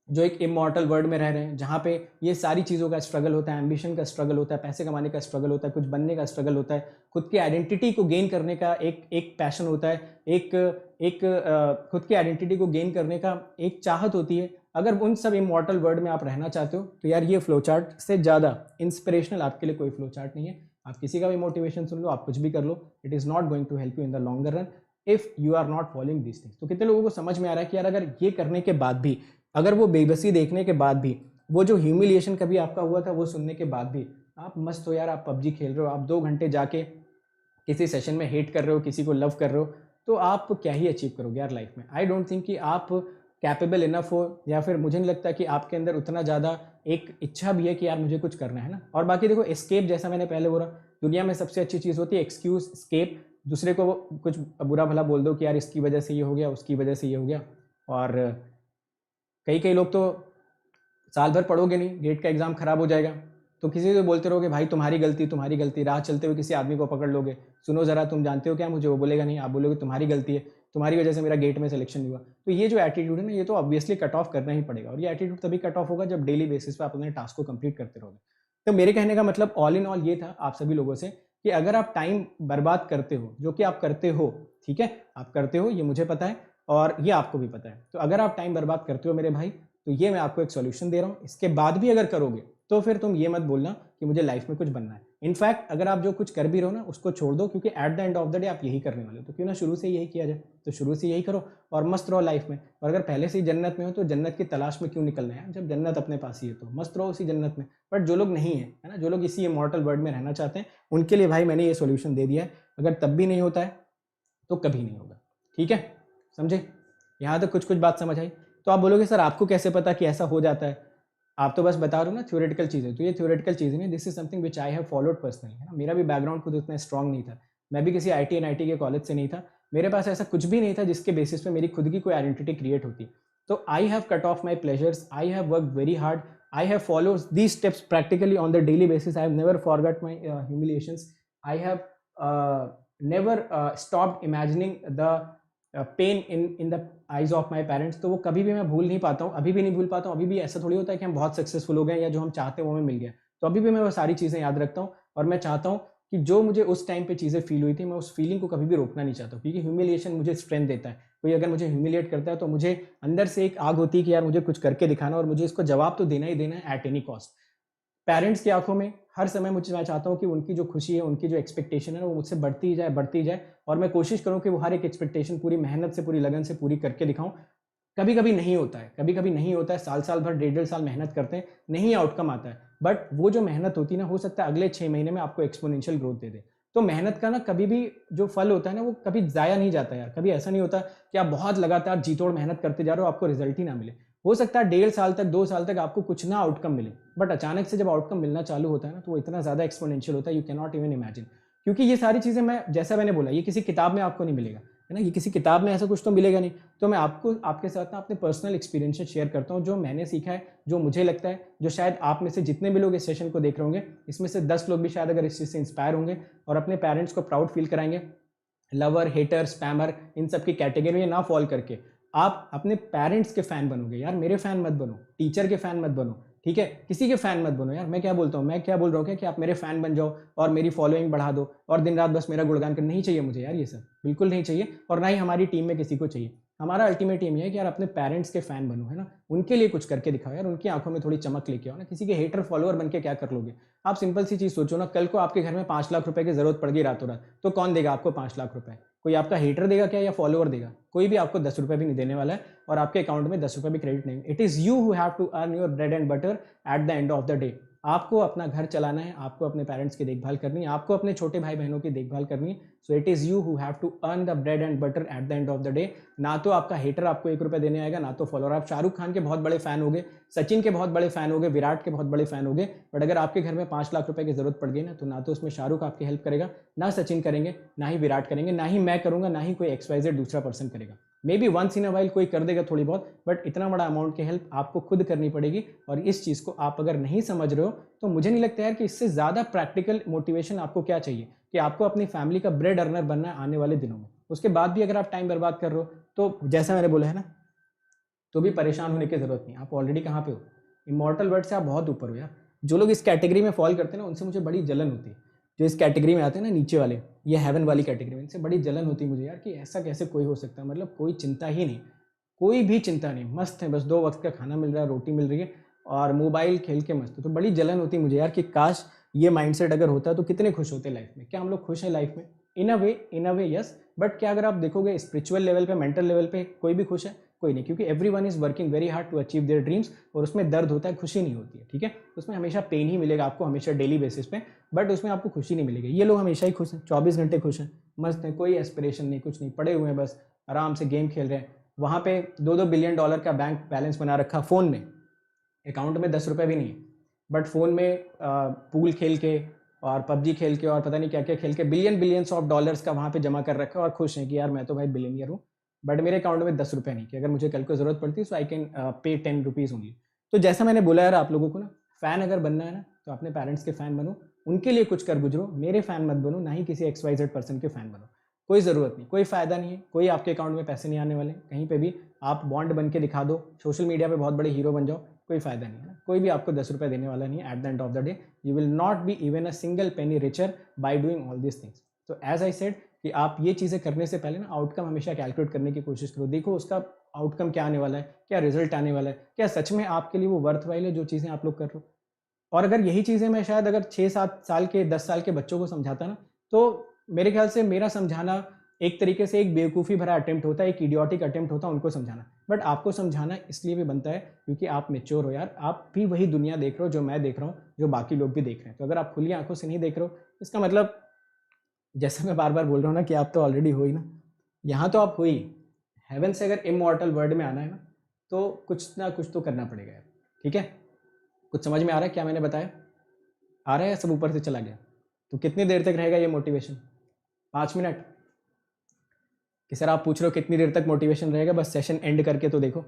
जो एक इमॉर्टल वर्ल्ड में रह रहे हैं, जहाँ पे ये सारी चीज़ों का स्ट्रगल होता है, एम्बिशन का स्ट्रगल होता है, पैसे कमाने का स्ट्रगल होता है, कुछ बनने का स्ट्रगल होता है, खुद की आइडेंटिटी को गेन करने का एक पैशन होता है, खुद की आइडेंटिटी को गेन करने का एक चाहत होती है। अगर उन सब इमॉर्टल वर्ल्ड में आप रहना चाहते हो तो यार ये फ्लो चार्ट से ज़्यादा इंस्पिरेशनल आपके लिए कोई फ्लो चार्ट नहीं है। आप किसी का भी मोटिवेशन सुन लो, आप कुछ भी कर लो, it is not going to help you in the longer run if you are not following this things. तो कितने लोगों को समझ में आ रहा है कि यार अगर ये करने के बाद भी, अगर वो बेबसी देखने के बाद भी, वो जो ह्यूमिलिएशन कभी आपका हुआ था वो सुनने के बाद भी आप मस्त हो यार, आप पबजी खेल रहे हो, आप 2 घंटे जाके किसी सेशन में हेट कर रहे हो, किसी को लव कर रहे हो, तो आप क्या ही अचीव करोगे यार लाइफ में। आई डोंट थिंक कि आप कैपेबल इनफ हो, या फिर मुझे नहीं लगता कि आपके अंदर उतना ज़्यादा एक इच्छा भी है कि यार मुझे कुछ करना है ना। और बाकी देखो, एस्केप जैसा मैंने पहले बोला, दुनिया में सबसे अच्छी चीज़ होती है एक्सक्यूज, स्केप। दूसरे को कुछ बुरा भला बोल दो कि यार इसकी वजह से ये हो गया, उसकी वजह से ये हो गया। और कई लोग तो साल भर पढ़ोगे नहीं, गेट का एग्ज़ाम ख़राब हो जाएगा तो किसी से बोलते रहोगे भाई तुम्हारी गलती, तुम्हारी गलती। राह चलते हुए किसी आदमी को पकड़ लोगे, सुनो ज़रा तुम जानते हो क्या मुझे, वो बोलेगा नहीं, आप बोलोगे तुम्हारी गलती है, तुम्हारी वजह से मेरा गेट में सिलेक्शन नहीं हुआ। तो ये जो एटीट्यूड है ना, ये तो ऑब्वियसली कट ऑफ करना ही पड़ेगा। और ये एटीट्यूड तभी कट ऑफ होगा जब डेली बेसिस पे आप अपने टास्क को कंप्लीट करते रहोगे। तो मेरे कहने का मतलब ऑल इन ऑल ये था आप सभी लोगों से कि अगर आप टाइम बर्बाद करते हो, जो कि आप करते हो, ठीक है, आप करते हो, ये मुझे पता है और ये आपको भी पता है। तो अगर आप टाइम बर्बाद करते हो मेरे भाई, तो ये मैं आपको एक सॉल्यूशन दे रहा हूँ। इसके बाद भी अगर करोगे तो फिर तुम ये मत बोलना कि मुझे लाइफ में कुछ बनना है। इनफैक्ट अगर आप जो कुछ कर भी रहो ना, उसको छोड़ दो, क्योंकि eight the end of the day आप यही करने वाले हो। तो क्यों ना शुरू से यही किया जाए, तो शुरू से यही करो और मस्त रहो लाइफ में। और अगर पहले से ही जन्नत में हो तो जन्नत की तलाश में क्यों निकलना है, जब जन्नत अपने पास ही है तो मस्त रहो उसी जन्नत में। बट जो लोग नहीं है ना, जो लोग इसी इमॉर्टल वर्ल्ड में रहना चाहते हैं, उनके लिए भाई मैंने ये सोल्यूशन दे दिया है। अगर तब भी नहीं होता है तो कभी नहीं होगा, ठीक है, समझे? यहाँ तक कुछ बात समझ आई? तो आप बोलोगे सर आपको कैसे पता कि ऐसा हो जाता है? आप तो बस बता रहे हो ना थ्योरेटिकल चीज़ें। तो ये थ्योरेटिकल चीज़ें नहीं, this is something which I have followed personally, है ना। मेरा भी बैकग्राउंड खुद उतना स्ट्रॉन्ग नहीं था, मैं भी किसी IT NIT के कॉलेज से नहीं था, मेरे पास ऐसा कुछ भी नहीं था जिसके बेसिस पे मेरी खुद की कोई आइडेंटिटी क्रिएट होती। तो I have cut of my pleasures, I have work very hard, I have followed these steps practically on the daily basis, I have never forgot my humiliations, I have never stopped imagining the pain in the eyes of my parents. तो वो कभी भी मैं भूल नहीं पाता हूँ, अभी भी नहीं भूल पाता हूँ। अभी भी ऐसा थोड़ी होता है कि हम बहुत सक्सेसफुल हो गए या जो हम चाहते हैं वो हमें मिल गया, तो अभी भी मैं वो सारी चीज़ें याद रखता हूँ। और मैं चाहता हूँ कि जो मुझे उस टाइम पे चीज़ें फील हुई थी, मैं उस फीलिंग को कभी भी रोकना नहीं चाहता हूँ, क्योंकि ह्यूमिलिएशन मुझे स्ट्रेंथ देता है। कोई अगर मुझे ह्यूमिलिएट करता है तो मुझे अंदर से एक आग होती है कि यार मुझे कुछ करके दिखाना और मुझे इसको जवाब तो देना ही देना है एट एनी कॉस्ट। पेरेंट्स की आंखों में हर समय मैं चाहता हूँ कि उनकी जो खुशी है, उनकी जो एक्सपेक्टेशन है वो मुझसे बढ़ती ही जाए और मैं कोशिश करूँ कि वो हर एक एक्सपेक्टेशन पूरी मेहनत से, पूरी लगन से पूरी करके दिखाऊं। कभी कभी नहीं होता है, साल भर 1.5 साल मेहनत करते हैं, नहीं आउटकम आता है, बट वो जो मेहनत होती है ना, हो सकता है अगले 6 महीने में आपको एक्सपोनेंशियल ग्रोथ दे दे। तो मेहनत का ना कभी भी जो फल होता है ना, वो कभी ज़ाया नहीं जाता यार। कभी ऐसा नहीं होता कि आप बहुत लगातार जी तोड़ मेहनत करते जा रहे हो, आपको रिजल्ट ही ना मिले। हो सकता है 1.5 साल तक, 2 साल तक आपको कुछ ना आउटकम मिले, बट अचानक से जब आउटकम मिलना चालू होता है ना, तो वो इतना ज़्यादा एक्सपोनेंशियल होता है, you can not even imagine. क्योंकि ये सारी चीज़ें, मैं जैसा मैंने बोला, ये किसी किताब में आपको नहीं मिलेगा, है ना, ये किसी किताब में ऐसा कुछ तो मिलेगा नहीं। तो मैं आपको आपके साथ ना अपने पर्सनल एक्सपीरियंस शेयर करता हूँ, जो मैंने सीखा है, जो मुझे लगता है, जो शायद आप में से जितने भी लोग इस सेशन को देख रहे होंगे, इसमें से 10 लोग भी शायद अगर इस चीज़ से इंस्पायर होंगे और अपने पेरेंट्स को प्राउड फील कराएंगे। लवर, हेटर, स्पैमर, इन सब की कैटेगरी में ना फॉल करके आप अपने पेरेंट्स के फैन बनोगे यार। मेरे फैन मत बनो, टीचर के फैन मत बनो, ठीक है, किसी के फैन मत बनो यार। मैं क्या बोलता हूँ, मैं क्या बोल रहा हूँ कि आप मेरे फैन बन जाओ और मेरी फॉलोइंग बढ़ा दो और दिन रात बस मेरा गुणगान करना। नहीं चाहिए मुझे यार, ये सब बिल्कुल नहीं चाहिए, और ना ही हमारी टीम में किसी को चाहिए। हमारा अल्टीमेट एम ये है कि यार अपने पेरेंट्स के फैन बनो, है ना, उनके लिए कुछ करके दिखाओ यार, उनकी आंखों में थोड़ी चमक लेके आओ ना। किसी के हेटर फॉलोअर बन के क्या कर लोगे आप? सिंपल सी चीज़ सोचो ना, कल को आपके घर में 5 लाख रुपए की जरूरत पड़ गई रातों रात, तो कौन देगा आपको 5 लाख रुपए? कोई आपका हेटर देगा क्या या फॉलोअर देगा? कोई भी आपको 10 रुपए भी नहीं देने वाला है, और आपके अकाउंट में 10 रुपए भी क्रेडिट नहीं। It is you who have to earn your bread and butter at the end of the day. आपको अपना घर चलाना है, आपको अपने पेरेंट्स की देखभाल करनी है, आपको अपने छोटे भाई बहनों की देखभाल करनी है। So it is you who have to earn the bread and butter at the end of the day. ना तो आपका हेटर आपको 1 रुपये देने आएगा, ना तो फॉलोअर। आप शाहरुख खान के बहुत बड़े फैन होगे, सचिन के बहुत बड़े फैन होगे, विराट के बहुत बड़े फैन होगे, बट अगर आपके घर में 5 लाख रुपए की जरूरत पड़ गई ना, तो ना तो उसमें शाहरुख आपकी हेल्प करेगा, ना सचिन करेंगे, ना ही विराट करेंगे, ना ही मैं करूंगा, ना ही कोई XYZ दूसरा पर्सन करेगा। Maybe once in a while कोई कर देगा थोड़ी बहुत, बट इतना बड़ा अमाउंट की हेल्प आपको खुद करनी पड़ेगी। और इस चीज़ को आप अगर नहीं समझ रहे हो, तो मुझे नहीं लगता यार कि इससे ज़्यादा प्रैक्टिकल मोटिवेशन आपको क्या चाहिए कि आपको अपनी फैमिली का ब्रेड अर्नर बनना है आने वाले दिनों में। उसके बाद भी अगर आप टाइम बर्बाद कर रहे हो, तो जैसा मैंने बोला है ना, तो भी परेशान होने की जरूरत नहीं। आप ऑलरेडी कहाँ पे हो? इमॉर्टल वर्ड से आप बहुत ऊपर हो यार। जो लोग इस कैटेगरी में फॉल करते हैं ना, उनसे मुझे बड़ी जलन होती है। जो इस कैटेगरी में आते हैं ना, नीचे वाले, ये हेवन वाली कैटेगरी में, इनसे बड़ी जलन होती है मुझे यार कि ऐसा कैसे कोई हो सकता है। मतलब कोई चिंता ही नहीं, कोई भी चिंता नहीं, मस्त है, बस 2 वक्त का खाना मिल रहा है, रोटी मिल रही है, और मोबाइल खेल के मस्त है। तो बड़ी जलन होती है मुझे यार कि काश ये माइंडसेट अगर होता तो कितने खुश होते लाइफ में। क्या हम लोग खुश हैं लाइफ में? इन अ वे यस, बट क्या अगर आप देखोगे स्पिरिचुअल लेवल पे, मेंटल लेवल पे, कोई भी खुश है? कोई नहीं, क्योंकि everyone is working very hard to achieve their dreams, और उसमें दर्द होता है, खुशी नहीं होती है। ठीक है, उसमें हमेशा पेन ही मिलेगा आपको, हमेशा डेली बेसिस पे, बट उसमें आपको खुशी नहीं मिलेगी। ये लोग हमेशा ही खुश हैं, 24 घंटे खुश हैं, मस्त हैं, कोई एस्पिरेशन नहीं, कुछ नहीं, पड़े हुए हैं, बस आराम से गेम खेल रहे हैं। वहाँ पे $2-2 बिलियन का बैंक बैलेंस बना रखा फ़ोन में, अकाउंट में 10 रुपये भी नहीं है, बट फ़ोन में पूल खेल के और पबजी खेल के और पता नहीं क्या क्या खेल के बिलियंस ऑफ डॉलर्स का वहाँ पे जमा कर रखा है, और खुश हैं कि यार मैं तो भाई बिलियनियर हूँ, बट मेरे अकाउंट में 10 रुपये नहीं, कि अगर मुझे कल को ज़रूरत पड़ती है सो I can pay 10 rupees only. तो जैसा मैंने बोला यार आप लोगों को ना, फ़ैन अगर बनना है ना, तो अपने पेरेंट्स के फ़ैन बनो, उनके लिए कुछ कर गुजरो, मेरे फ़ैन मत बनो, ना ही किसी XYZ पर्सन के फ़ैन बनो। कोई ज़रूरत नहीं, कोई फ़ायदा नहीं है, कोई आपके अकाउंट में पैसे नहीं आने वाले कहीं पे भी। आप बॉन्ड बन के दिखा दो, सोशल मीडिया पे बहुत बड़े हीरो बन जाओ, कोई फ़ायदा नहीं है ना। कोई भी आपको 10 रुपये देने वाला नहीं है। At the end of the day you will not be even a single penny richer by doing all this things. तो एज आई सेड कि आप ये चीज़ें करने से पहले ना आउटकम हमेशा कैलकुलेट करने की कोशिश करो। देखो उसका आउटकम क्या आने वाला है, क्या रिजल्ट आने वाला है, क्या सच में आपके लिए वो वर्थवाइल है जो चीज़ें आप लोग कर रहे हो। और अगर यही चीज़ें मैं शायद अगर 6-7 साल के 10 साल के बच्चों को समझाता ना, तो मेरे ख्याल से मेरा समझाना एक तरीके से एक बेवकूफ़ी भरा अटेम्प्ट होता है, एक इडियोटिक अटेम्प्ट होता है उनको समझाना। बट आपको समझाना इसलिए भी बनता है क्योंकि आप मेच्योर हो यार, आप भी वही दुनिया देख रहे हो जो मैं देख रहा हूँ, जो बाकी लोग भी देख रहे हैं। तो अगर आप खुली आंखों से नहीं देख रहे हो, इसका मतलब जैसे मैं बार बार बोल रहा हूँ ना कि आप तो ऑलरेडी हो ही ना, यहाँ तो आप हो ही। हेवन से अगर इमॉर्टल वर्ल्ड में आना है ना, तो कुछ ना कुछ तो करना पड़ेगा यार। ठीक है, कुछ समझ में आ रहा है क्या मैंने बताया? आ रहा है, सब ऊपर से चला गया? तो कितनी देर तक रहेगा ये मोटिवेशन? 5 मिनट? कि सर आप पूछ रहे हो कितनी देर तक मोटिवेशन रहेगा? बस सेशन एंड करके तो देखो,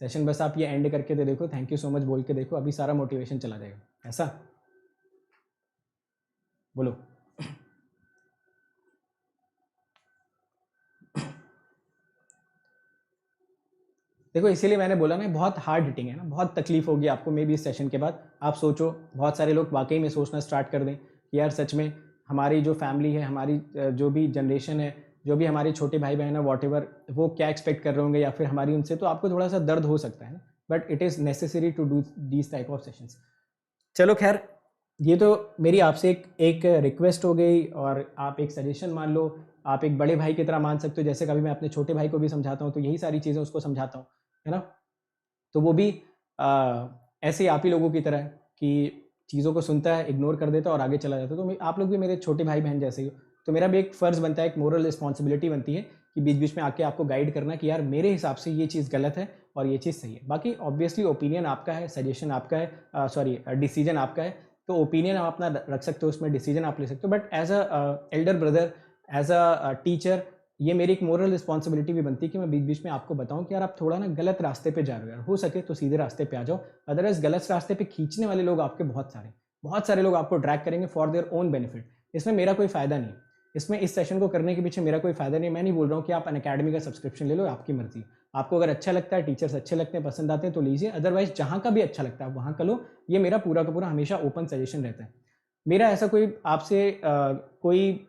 सेशन बस आप ये एंड करके तो देखो, थैंक यू सो मच बोल के देखो, अभी सारा मोटिवेशन चला जाएगा। ऐसा बोलो। देखो इसीलिए मैंने बोला ना, बहुत हार्ड हिटिंग है ना, बहुत तकलीफ होगी आपको मे बी इस सेशन के बाद। आप सोचो, बहुत सारे लोग वाकई में सोचना स्टार्ट कर दें कि यार सच में हमारी जो फैमिली है, हमारी जो भी जनरेशन है, जो भी हमारे छोटे भाई बहन है, वॉट एवर, वो क्या एक्सपेक्ट कर रहे होंगे या फिर हमारी उनसे, तो आपको थोड़ा सा दर्द हो सकता है ना, but it is necessary to do these type of sessions. चलो खैर, ये तो मेरी आपसे एक रिक्वेस्ट हो गई, और आप एक सजेशन मान लो, आप एक बड़े भाई की तरह मान सकते हो, जैसे कभी मैं अपने छोटे भाई को भी समझाता हूँ तो यही सारी चीज़ें उसको समझाता हूँ, है ना। तो वो भी ऐसे ही आप ही लोगों की तरह है कि चीज़ों को सुनता है, इग्नोर कर देता है और आगे चला जाता है। तो आप लोग भी मेरे छोटे भाई बहन जैसे ही हो, तो मेरा भी एक फ़र्ज़ बनता है, एक मोरल रिस्पॉन्सिबिलिटी बनती है कि बीच बीच में आके आपको गाइड करना कि यार मेरे हिसाब से ये चीज़ गलत है और ये चीज़ सही है। बाकी ऑब्वियसली ओपिनियन आपका है, सजेशन आपका है, सॉरी डिसीजन आपका है। तो ओपिनियन आप अपना रख सकते हो, उसमें डिसीजन आप ले सकते हो, but as a elder brother, as a teacher, ये मेरी एक मोरल रिस्पॉन्सिबिलिटी भी बनती है कि मैं बीच बीच में आपको बताऊं कि यार आप थोड़ा ना गलत रास्ते पे जा रहे हो यार, हो सके तो सीधे रास्ते पे आ जाओ। अदरवाइज गलत रास्ते पे खींचने वाले लोग आपके बहुत सारे लोग आपको ड्रैग करेंगे फॉर देयर ओन बेनिफिट। इसमें मेरा कोई फ़ायदा नहीं है, इसमें इस सेशन को करने के पीछे मेरा कोई फ़ायदा नहीं है। मैं नहीं बोल रहा हूँ कि आप अनअकैडमी का सब्सक्रिप्शन ले लो, आपकी मर्जी। आपको अगर अच्छा लगता है, टीचर्स अच्छे लगते हैं, पसंद आते हैं तो लीजिए, अदरवाइज जहाँ का भी अच्छा लगता है वहाँ का लो। ये मेरा पूरा का पूरा हमेशा ओपन सजेशन रहता है। मेरा ऐसा कोई आपसे कोई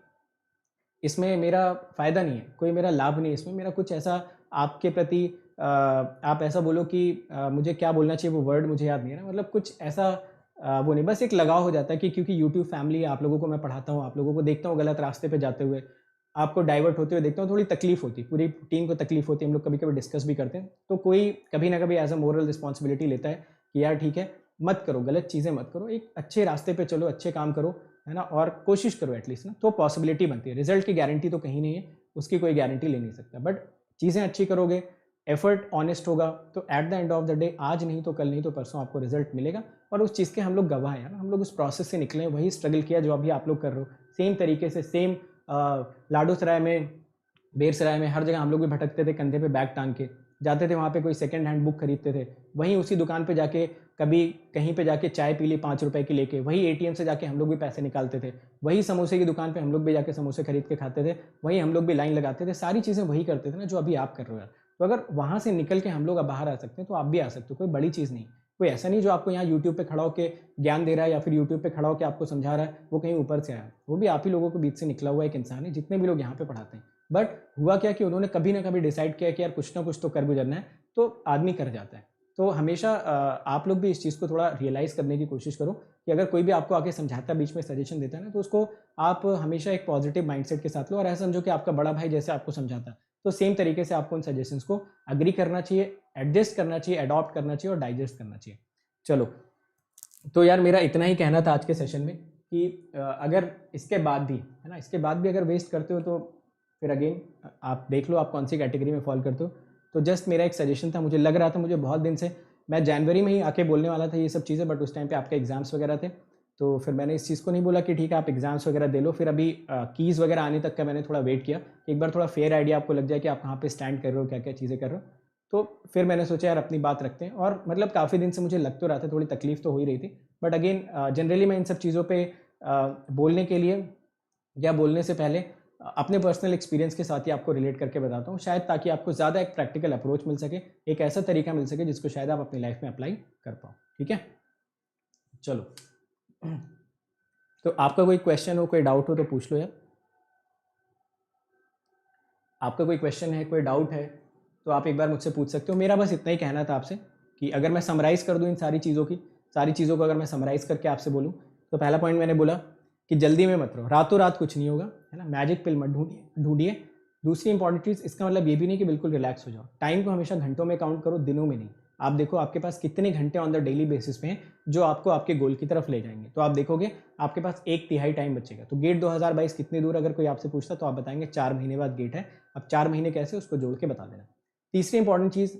इसमें मेरा फ़ायदा नहीं है, कोई मेरा लाभ नहीं है इसमें, मेरा कुछ ऐसा आपके प्रति आप ऐसा बोलो कि मुझे क्या बोलना चाहिए वो वर्ड मुझे याद नहीं है ना, मतलब कुछ ऐसा वो नहीं, बस एक लगाव हो जाता है कि क्योंकि यूट्यूब फैमिली आप लोगों को मैं पढ़ाता हूँ, आप लोगों को देखता हूँ गलत रास्ते पे जाते हुए, आपको डाइवर्ट होते हुए देखता हूँ, थोड़ी तकलीफ होती है, पूरी टीम को तकलीफ होती है, हम लोग कभी कभी डिस्कस भी करते हैं, तो कोई कभी ना कभी एज अ मोरल रिस्पॉन्सिबिलिटी लेता है कि यार ठीक है, मत करो, गलत चीज़ें मत करो, एक अच्छे रास्ते पे चलो, अच्छे काम करो, है ना, और कोशिश करो एटलीस्ट ना, तो पॉसिबिलिटी बनती है। रिजल्ट की गारंटी तो कहीं नहीं है, उसकी कोई गारंटी ले नहीं सकता, बट चीज़ें अच्छी करोगे, एफर्ट ऑनेस्ट होगा, तो eight the end of the day, आज नहीं तो कल नहीं तो परसों आपको रिजल्ट मिलेगा। और उस चीज़ के हम लोग गवाह हैं ना, हम लोग उस प्रोसेस से निकले हैं, वही स्ट्रगल किया जो अभी आप लोग कर रहे हो, सेम तरीके से, सेम लाडोसराय में, बेरसराय में, हर जगह हम लोग भी भटकते थे, कंधे पे बैग टांग के जाते थे, वहाँ पे कोई सेकंड हैंड बुक खरीदते थे, वहीं उसी दुकान पे जाके कभी कहीं पे जाके चाय पी ली 5 रुपए की लेके, वही एटीएम से जाके हम लोग भी पैसे निकालते थे, वही समोसे की दुकान पे हम लोग भी जाके समोसे खरीद के खाते थे, वहीं हम लोग भी लाइन लगाते थे, सारी चीज़ें वही करते थे ना जो अभी आप कर रहे हो यार। तो अगर वहाँ से निकल के हम लोग अब बाहर आ सकते हैं तो आप भी आ सकते हो, कोई बड़ी चीज़ नहीं, कोई ऐसा नहीं जो आपको यहाँ यूट्यूब पे खड़ा होकर ज्ञान दे रहा है या फिर यूट्यूब पे खड़ा होकर आपको समझा रहा है, वो कहीं ऊपर से आया, वो भी आप ही लोगों के बीच से निकला हुआ एक इंसान है, जितने भी लोग यहाँ पे पढ़ाते हैं। बट हुआ क्या कि उन्होंने कभी ना कभी डिसाइड किया कि यार कुछ ना कुछ तो कर गुजरना है, तो आदमी कर जाता है। तो हमेशा आप लोग भी इस चीज़ को थोड़ा रियलाइज़ करने की कोशिश करो कि अगर कोई भी आपको आके समझाता है, बीच में सजेशन देता है ना, तो उसको आप हमेशा एक पॉजिटिव माइंडसेट के साथ लो, और ऐसा समझो कि आपका बड़ा भाई जैसे आपको समझाता है, तो सेम तरीके से आपको उन सजेशंस को अग्री करना चाहिए, एडजस्ट करना चाहिए, अडॉप्ट करना चाहिए और डाइजेस्ट करना चाहिए। चलो, तो यार मेरा इतना ही कहना था आज के सेशन में कि अगर इसके बाद भी, है ना, इसके बाद भी अगर वेस्ट करते हो तो फिर अगेन आप देख लो आप कौन सी कैटेगरी में फॉल करते हो। तो जस्ट मेरा एक सजेशन था, मुझे लग रहा था, मुझे बहुत दिन से, मैं जनवरी में ही आके बोलने वाला था ये सब चीज़ें, बट उस टाइम पे आपके एग्जाम्स वगैरह थे, तो फिर मैंने इस चीज़ को नहीं बोला कि ठीक है आप एग्जाम्स वगैरह दे लो, फिर अभी कीज़ वगैरह आने तक का मैंने थोड़ा वेट किया, एक बार थोड़ा फेयर आइडिया आपको लग जाए कि आप कहाँ पे स्टैंड कर रहे हो, क्या क्या चीज़ें कर रहे हो। तो फिर मैंने सोचा यार अपनी बात रखते हैं, और मतलब काफ़ी दिन से मुझे लग तो रहा था, थोड़ी तकलीफ तो हो ही रही थी, बट अगेन जनरली मैं इन सब चीज़ों पे बोलने के लिए या बोलने से पहले अपने पर्सनल एक्सपीरियंस के साथ ही आपको रिलेट करके बताता हूँ, शायद ताकि आपको ज़्यादा एक प्रैक्टिकल अप्रोच मिल सके, एक ऐसा तरीका मिल सके जिसको शायद आप अपनी लाइफ में अप्लाई कर पाओ। ठीक है, चलो, तो आपका कोई क्वेश्चन हो, कोई डाउट हो तो पूछ लो यार। आपका कोई क्वेश्चन है, कोई डाउट है तो आप एक बार मुझसे पूछ सकते हो। मेरा बस इतना ही कहना था आपसे कि अगर मैं समराइज़ कर दूं इन सारी चीज़ों को अगर मैं समराइज़ करके आपसे बोलूं, तो पहला पॉइंट मैंने बोला कि जल्दी में मत रहो, रातों रात कुछ नहीं होगा, है ना, मैजिक पिल मत ढूंढिए। दूसरी इंपॉर्टेंट चीज़, इसका मतलब ये भी नहीं कि बिल्कुल रिलैक्स हो जाओ, टाइम को हमेशा घंटों में काउंट करो, दिनों में नहीं। आप देखो आपके पास कितने घंटे ऑन द डेली बेसिस पे हैं जो आपको आपके गोल की तरफ ले जाएंगे, तो आप देखोगे आपके पास 1/3 टाइम बचेगा। तो गेट 2022 कितनी दूर, अगर कोई आपसे पूछता तो आप बताएंगे 4 महीने बाद गेट है। अब 4 महीने कैसे, उसको जोड़ के बता देना। तीसरी इंपॉर्टेंट चीज़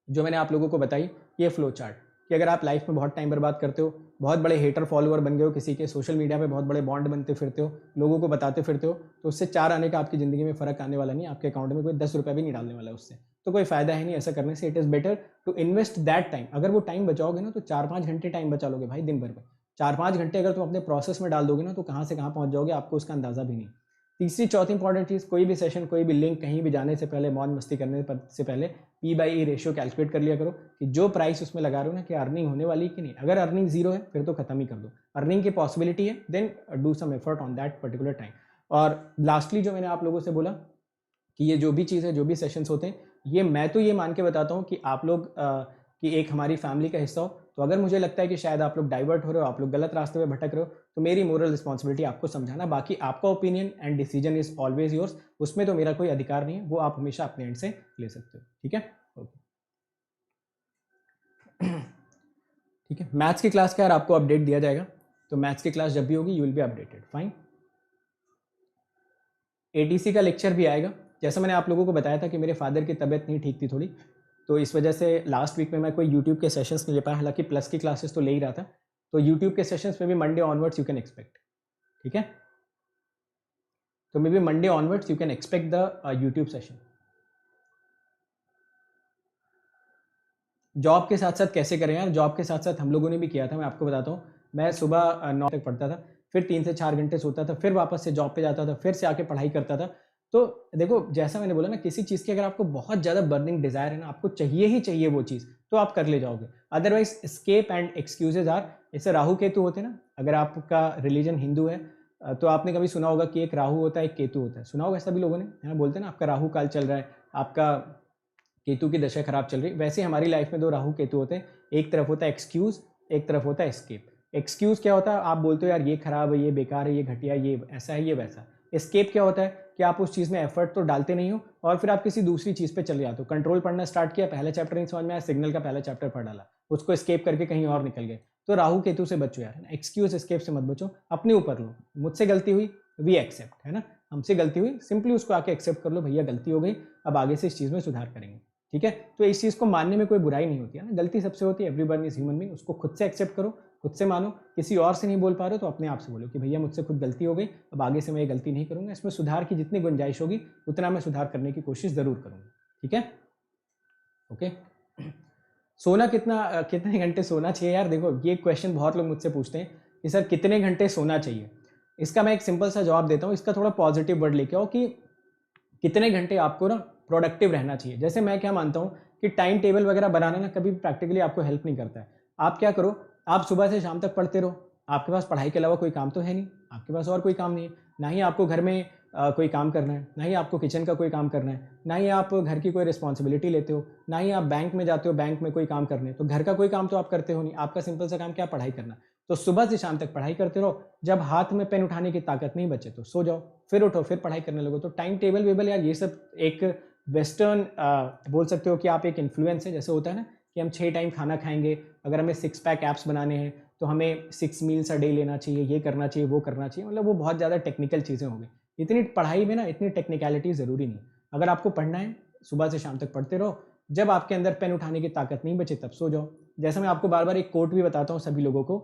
जो मैंने आप लोगों को बताई, ये फ्लो चार्ट, कि अगर आप लाइफ में बहुत टाइम बर्बाद करते हो, बहुत बड़े हेटर फॉलोअर बन गए हो किसी के, सोशल मीडिया पे बहुत बड़े बॉन्ड बनते फिरते हो, लोगों को बताते फिरते हो, तो उससे 4 आने का आपकी ज़िंदगी में फ़र्क आने वाला नहीं, आपके अकाउंट में कोई 10 रुपये भी नहीं डालने वाला उससे, तो कोई फ़ायदा है नहीं ऐसा करने से। It is better to invest that time. अगर वो टाइम बचाओगे ना तो 4-5 घंटे टाइम बचा लोगे भाई दिन भर में। 4-5 घंटे अगर तुम अपने प्रोसेस में डाल दोगे ना तो कहाँ से कहाँ पहुँच जाओगे, आपको उसका अंदाज़ा भी नहीं। तीसरी चौथी इंपॉर्टेंट चीज़, कोई भी सेशन, कोई भी लिंक कहीं भी जाने से पहले, मौज मस्ती करने से पहले P/E रेशियो कैलकुलेट कर लिया करो कि जो प्राइस उसमें लगा रहे हो ना, कि अर्निंग होने वाली कि नहीं। अगर अर्निंग जीरो है फिर तो खत्म ही कर दो, अर्निंग की पॉसिबिलिटी है then do some effort on that particular time. और लास्टली जो मैंने आप लोगों से बोला कि ये जो भी चीज़ है, जो भी सेशंस होते हैं, ये मैं तो ये मान के बताता हूँ कि आप लोग कि एक हमारी फैमिली का हिस्सा हो। तो अगर मुझे लगता है कि शायद आप लोग डाइवर्ट हो रहे हो, आप लोग गलत रास्ते पे भटक रहे हो, तो मेरी मोरल रिस्पॉन्सिबिलिटी आपको समझाना। बाकी आपका opinion and decision is always yours, उसमें तो मेरा कोई अधिकार नहीं है, वो आप हमेशा अपने एंड से ले सकते हो। ठीक है, ओके, ठीक है। मैथ्स की क्लास का यार आपको अपडेट दिया जाएगा, तो मैथ्स की क्लास जब भी होगी you will be updated, fine. ATC का लेक्चर भी आएगा। जैसा मैंने आप लोगों को बताया था कि मेरे फादर की तबीयत नहीं ठीक थी थोड़ी, तो इस वजह से लास्ट वीक में मैं कोई यूट्यूब के सेशंस नहीं ले पाया, हालांकि प्लस की क्लासेस तो ले ही रहा था। तो यूट्यूब के सेशंस में भी Monday onwards you can expect, ठीक है। तो may be Monday onwards you can expect the YouTube session. Job के साथ साथ कैसे करें यार, जॉब के साथ साथ हम लोगों ने भी किया था, मैं आपको बताता हूँ। मैं सुबह 9 तक पढ़ता था, फिर 3 से 4 घंटे सोता था, फिर वापस से जॉब पे जाता था, फिर से आके पढ़ाई करता था। तो देखो जैसा मैंने बोला ना, किसी चीज़ की अगर आपको बहुत ज़्यादा बर्निंग डिज़ायर है ना, आपको चाहिए ही चाहिए वो चीज़, तो आप कर ले जाओगे। Otherwise escape and excuses are, जैसे राहु केतु होते हैं ना, अगर आपका रिलीजन हिंदू है तो आपने कभी सुना होगा कि एक राहु होता है, एक केतु होता है, सुना होगा सभी लोगों ने, है ना, बोलते हैं ना आपका राहु काल चल रहा है, आपका केतु की दशा खराब चल रही, वैसे हमारी लाइफ में दो राहु केतु होते हैं, एक तरफ होता है एक्सक्यूज, एक तरफ होता है एस्केप। एक्सक्यूज क्या होता है, आप बोलते हो यार ये खराब है, ये बेकार है, ये घटिया, ये ऐसा है, ये वैसा। एस्केप क्या होता है कि आप उस चीज़ में एफर्ट तो डालते नहीं हो और फिर आप किसी दूसरी चीज़ पे चले जाते हो। कंट्रोल पढ़ना स्टार्ट किया, पहला चैप्टर नहीं समझ में आया, सिग्नल का पहला चैप्टर पढ़ डाला, उसको एस्केप करके कहीं और निकल गए। तो राहु केतु से बचो यार, एक्सक्यूज एस्केप से मत बचो, अपने ऊपर लो। मुझसे गलती हुई, वी एक्सेप्ट, है ना, हमसे गलती हुई, सिंपली उसको आके एक्सेप्ट कर लो, भैया गलती हो गई, अब आगे से इस चीज़ में सुधार करेंगे, ठीक है। तो इस चीज़ को मानने में कोई बुराई नहीं होती है ना, गलती सबसे होती है, एवरीवन इज ह्यूमन बीइंग, उसको खुद से एक्सेप्ट करो, खुद से मानो। किसी और से नहीं बोल पा रहे हो तो अपने आप से बोलो कि भैया मुझसे खुद गलती हो गई, अब आगे से मैं ये गलती नहीं करूँगा, इसमें सुधार की जितनी गुंजाइश होगी उतना मैं सुधार करने की कोशिश ज़रूर करूँगा, ठीक है। ओके, सोना कितने घंटे सोना चाहिए यार। देखो ये क्वेश्चन बहुत लोग मुझसे पूछते हैं कि सर कितने घंटे सोना चाहिए। इसका मैं एक सिंपल सा जवाब देता हूँ, इसका थोड़ा पॉजिटिव वर्ड लेके आओ कि कितने घंटे आपको ना प्रोडक्टिव रहना चाहिए। जैसे मैं क्या मानता हूँ कि टाइम टेबल वगैरह बनाना ना कभी प्रैक्टिकली आपको हेल्प नहीं करता है। आप क्या करो, आप सुबह से शाम तक पढ़ते रहो, आपके पास पढ़ाई के अलावा कोई काम तो है नहीं, आपके पास और कोई काम नहीं है, ना ही आपको घर में कोई काम करना है, ना ही आपको किचन का कोई काम करना है, ना ही आप घर की कोई रिस्पॉन्सिबिलिटी लेते हो, ना ही आप बैंक में जाते हो, बैंक में कोई काम करने, तो घर का कोई काम तो आप करते हो नहीं, आपका सिंपल सा काम क्या, पढ़ाई करना। तो सुबह से शाम तक पढ़ाई करते रहो, जब हाथ में पेन उठाने की ताकत नहीं बचे तो सो जाओ, फिर उठो, फिर पढ़ाई करने लगो। तो टाइम टेबल वेबल यार ये सब एक वेस्टर्न बोल सकते हो कि आप एक इन्फ्लुएंस है। जैसे होता है ना कि हम 6 टाइम खाना खाएंगे, अगर हमें 6 पैक एप्स बनाने हैं तो हमें 6 मील्स अ डे लेना चाहिए, ये करना चाहिए, वो करना चाहिए, मतलब वो बहुत ज़्यादा टेक्निकल चीज़ें हो गई। इतनी पढ़ाई में ना इतनी टेक्निकलिटी ज़रूरी नहीं। अगर आपको पढ़ना है सुबह से शाम तक पढ़ते रहो, जब आपके अंदर पेन उठाने की ताकत नहीं बचे तब सो जाओ। जैसा मैं आपको बार बार एक कोट भी बताता हूँ सभी लोगों को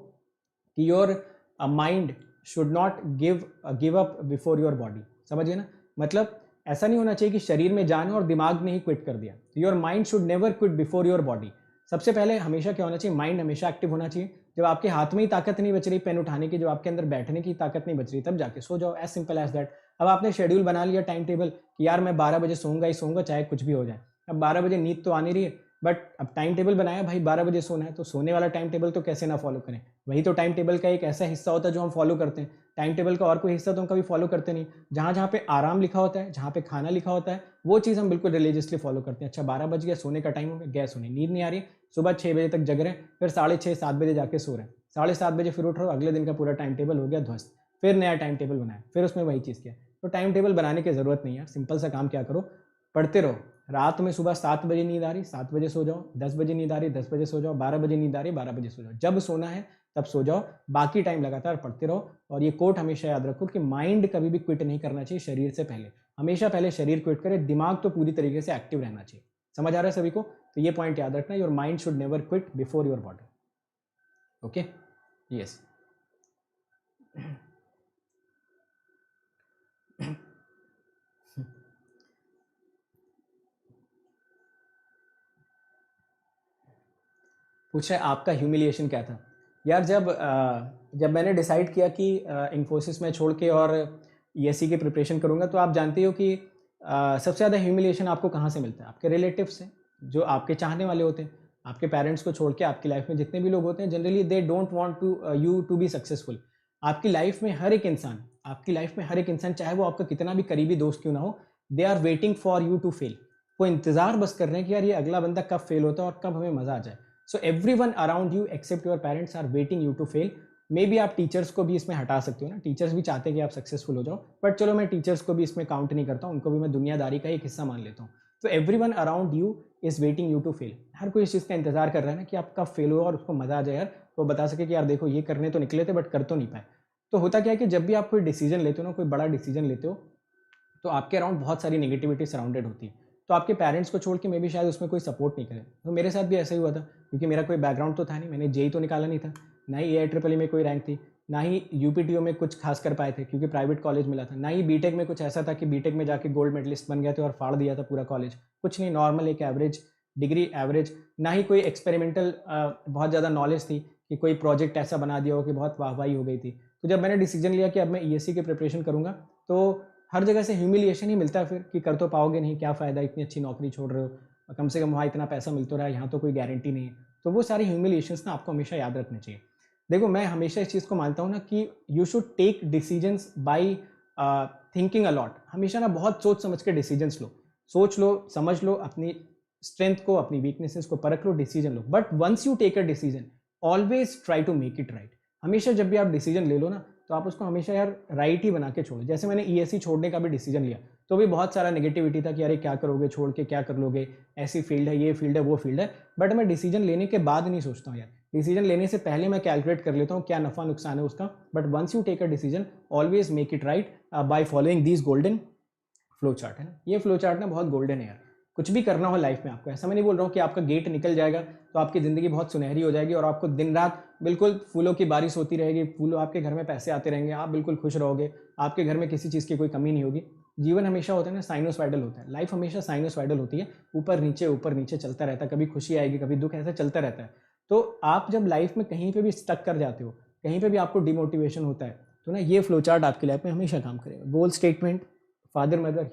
कि your mind should not give up before your body. समझिए ना, मतलब ऐसा नहीं होना चाहिए कि शरीर में जान और दिमाग ने ही क्विट कर दिया। Your mind should never quit before your body. सबसे पहले हमेशा क्या होना चाहिए, माइंड हमेशा एक्टिव होना चाहिए। जब आपके हाथ में ही ताकत नहीं बच रही पेन उठाने की, जब आपके अंदर बैठने की ताकत नहीं बच रही, तब जाके सो जाओ, एज सिंपल एज दैट। अब आपने शेड्यूल बना लिया टाइम टेबल कि यार मैं 12 बजे सोऊंगा ही सोऊंगा चाहे कुछ भी हो जाए। अब 12 बजे नींद तो आनी रही है, बट अब टाइम टेबल बनाया भाई 12 बजे सोना है, तो सोने वाला टाइम टेबल तो कैसे ना फॉलो करें। वही तो टाइम टेबल का एक ऐसा हिस्सा होता है जो हम फॉलो करते हैं। टाइम टेबल का और कोई हिस्सा तो हम कभी फॉलो करते नहीं। जहाँ जहाँ पे आराम लिखा होता है, जहाँ पे खाना लिखा होता है, वो चीज़ हम बिल्कुल रिलीजियसली फॉलो करते हैं। अच्छा 12 बज गया, सोने का टाइम हो गया, गया सोने, नींद नहीं आ रही, सुबह 6 बजे तक जग रहे हैं, फिर 6:30 7 बजे जाके सो रहे हैं, 7:30 बजे फिर उठ रहे हो, अगले दिन का पूरा टाइम टेबल हो गया ध्वस्त। फिर नया टाइम टेबल बनाया, फिर उसमें वही चीज़ किया। तो टाइम टेबल बनाने की ज़रूरत नहीं है, सिंपल सा काम क्या करो, पढ़ते रहो। रात में सुबह 7 बजे नींद आ रही 7 बजे सो जाओ, 10 बजे नींद आ रही 10 बजे सो जाओ, 12 बजे नींद आ रही 12 बजे सो जाओ, जब सोना है तब सो जाओ, बाकी टाइम लगातार पढ़ते रहो। और ये कोट हमेशा याद रखो कि माइंड कभी भी क्विट नहीं करना चाहिए शरीर से पहले, हमेशा पहले शरीर क्विट करे, दिमाग तो पूरी तरीके से एक्टिव रहना चाहिए। समझ आ रहा है सभी को? तो ये पॉइंट याद रखना, your mind should never quit before your body. Okay, yes. पूछ रहे आपका ह्यूमिलिएशन क्या था। यार जब मैंने डिसाइड किया कि इन्फोसिस में छोड़ के और ईएससी की प्रिपरेशन करूँगा, तो आप जानते हो कि सबसे ज़्यादा ह्यूमिलिएशन आपको कहाँ से मिलता है, आपके रिलेटिव से, जो आपके चाहने वाले होते हैं। आपके पेरेंट्स को छोड़ के आपकी लाइफ में जितने भी लोग होते हैं, generally they don't want to you to be successful. आपकी लाइफ में हर एक इंसान, चाहे वो आपका कितना भी करीबी दोस्त क्यों ना हो, they are waiting for you to fail. वो इंतज़ार बस कर रहे हैं कि यार ये अगला बंदा कब फेल होता है और कब हमें मज़ा आ जाए। So everyone around you except your parents are waiting you to fail. Maybe आप टीचर्स को भी इसमें हटा सकते हो ना, टीचर्स भी चाहते हैं कि आप सक्सेसफुल हो जाओ, बट चलो मैं टीचर्स को भी इसमें काउंट नहीं करता हूँ, उनको भी मैं दुनियादारी का एक हिस्सा मान लेता हूँ। तो everyone around you is waiting you to fail. हर कोई इस चीज़ का इंतजार कर रहा है ना कि आप कब फेल हो और उसको मजा आ जाए यार, तो बता सके कि यार देखो ये करने तो निकले थे बट कर तो नहीं पाए। तो होता क्या है कि जब भी आप कोई डिसीजन लेते हो ना, कोई बड़ा डिसीजन लेते हो, तो आपके अराउंड बहुत सारी नेगेटिविटी सराउंडेड होती है। तो आपके पेरेंट्स को छोड़ के मे भी शायद उसमें कोई सपोर्ट नहीं करे। तो मेरे साथ भी ऐसा ही हुआ था, क्योंकि मेरा कोई बैकग्राउंड तो था नहीं, मैंने जेई तो निकाला नहीं था, ना ही AIEEE में कोई रैंक थी, ना ही यूपीटीओ में कुछ खास कर पाए थे क्योंकि प्राइवेट कॉलेज मिला था, ना ही बीटेक में कुछ ऐसा था कि बीटेक में जाके गोल्ड मेडलिस्ट बन गए थे और फाड़ दिया था पूरा कॉलेज। कुछ नहीं, नॉर्मल एक एवरेज डिग्री, एवरेज। ना ही कोई एक्सपेरिमेंटल बहुत ज़्यादा नॉलेज थी कि कोई प्रोजेक्ट ऐसा बना दिया हो कि बहुत वाहवाही हो गई थी। तो जब मैंने डिसीजन लिया कि अब मैं ईएससी की प्रिपरेशन करूँगा, तो हर जगह से ह्यूमिलिएशन ही मिलता है फिर कि कर तो पाओगे नहीं, क्या फ़ायदा, इतनी अच्छी नौकरी छोड़ रहे हो, कम से कम वहाँ इतना पैसा मिल तो रहा है, यहाँ तो कोई गारंटी नहीं है। तो वो सारी ह्यूमिलिएशंस ना आपको हमेशा याद रखने चाहिए। देखो मैं हमेशा इस चीज़ को मानता हूँ ना कि you should take decisions by thinking a lot. हमेशा ना बहुत सोच समझ के डिसीजंस लो, सोच लो, समझ लो, अपनी स्ट्रेंथ को, अपनी वीकनेसेस को परख लो, डिसीजन लो, but once you take a decision always try to make it right. हमेशा जब भी आप डिसीजन ले लो ना, तो आप उसको हमेशा यार राइट ही बना के छोड़ो। जैसे मैंने ईएससी छोड़ने का भी डिसीजन लिया, तो भी बहुत सारा नेगेटिविटी था कि अरे क्या करोगे छोड़ के, क्या कर लोगे, ऐसी फील्ड है, ये फील्ड है, वो फील्ड है। बट मैं डिसीजन लेने के बाद नहीं सोचता हूँ यार, डिसीजन लेने से पहले मैं कैलकुलेट कर लेता हूँ क्या नफा नुकसान है उसका। But once you take a decision always make it right by following this golden flow chart, है ना। ये फ्लो चार्ट ना बहुत गोल्डन है यार। कुछ भी करना हो लाइफ में आपको, ऐसा मैं नहीं बोल रहा हूँ कि आपका गेट निकल जाएगा तो आपकी ज़िंदगी बहुत सुनहरी हो जाएगी और आपको दिन रात बिल्कुल फूलों की बारिश होती रहेगी, फूलों आपके घर में पैसे आते रहेंगे, आप बिल्कुल खुश रहोगे, आपके घर में किसी चीज़ की कोई कमी नहीं होगी। जीवन हमेशा होता है ना साइनोसॉइडल होता है, लाइफ हमेशा साइनोसॉइडल होती है, ऊपर नीचे चलता रहता है, कभी खुशी आएगी कभी दुख, ऐसा चलता रहता है। तो आप जब लाइफ में कहीं पर भी स्टक कर जाते हो, कहीं पर भी आपको डिमोटिवेशन होता है, तो ना ये फ्लो चार्ट आपकी लाइफ में हमेशा काम करेगा। Goal statement, father mother,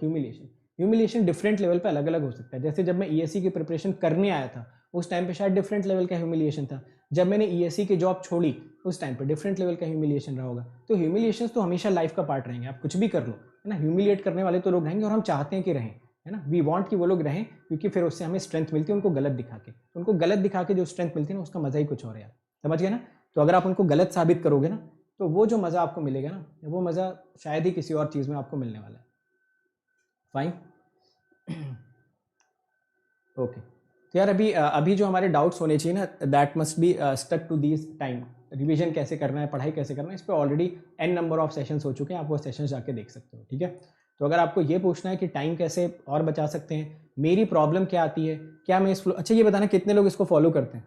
humiliation different level पे अलग अलग हो सकता है। जैसे जब मैं ईएससी की प्रिपरेशन करने आया था उस टाइम पे शायद डिफरेंट लेवल का ह्यूमिलेशन था, जब मैंने ईएससी की जॉब छोड़ी उस टाइम पे डिफरेंट लेवल का ह्यूमिलेशन रहा होगा। तो ह्यूमिलेशन तो हमेशा लाइफ का पार्ट रहेंगे, आप कुछ भी कर लो, है ना। ह्यूमिलेट करने वाले तो लोग रहेंगे और हम चाहते हैं कि रहें, है ना। वी वांट कि वो लोग रहें, क्योंकि फिर उससे हमें स्ट्रेंथ मिलती है उनको गलत दिखा के। उनको गलत दिखा के जो स्ट्रेंथ मिलती है ना, उसका मजा ही कुछ और है यार, समझ गए ना। तो अगर आप उनको गलत साबित करोगे ना, तो वो जो मज़ा आपको मिलेगा ना, वो मज़ा शायद ही किसी और चीज़ में आपको मिलने वाला है। Fine, okay. तो यार अभी जो हमारे डाउट्स होने चाहिए ना, that must be stuck to this time. Revision कैसे करना है, पढ़ाई कैसे करना है, इस पर already an number of sessions हो चुके हैं, आप वो सेशंस जाके देख सकते हो, ठीक है। तो अगर आपको ये पूछना है कि टाइम कैसे और बचा सकते हैं, मेरी प्रॉब्लम क्या आती है, क्या मैं अच्छा ये बताना कितने लोग इसको फॉलो करते हैं,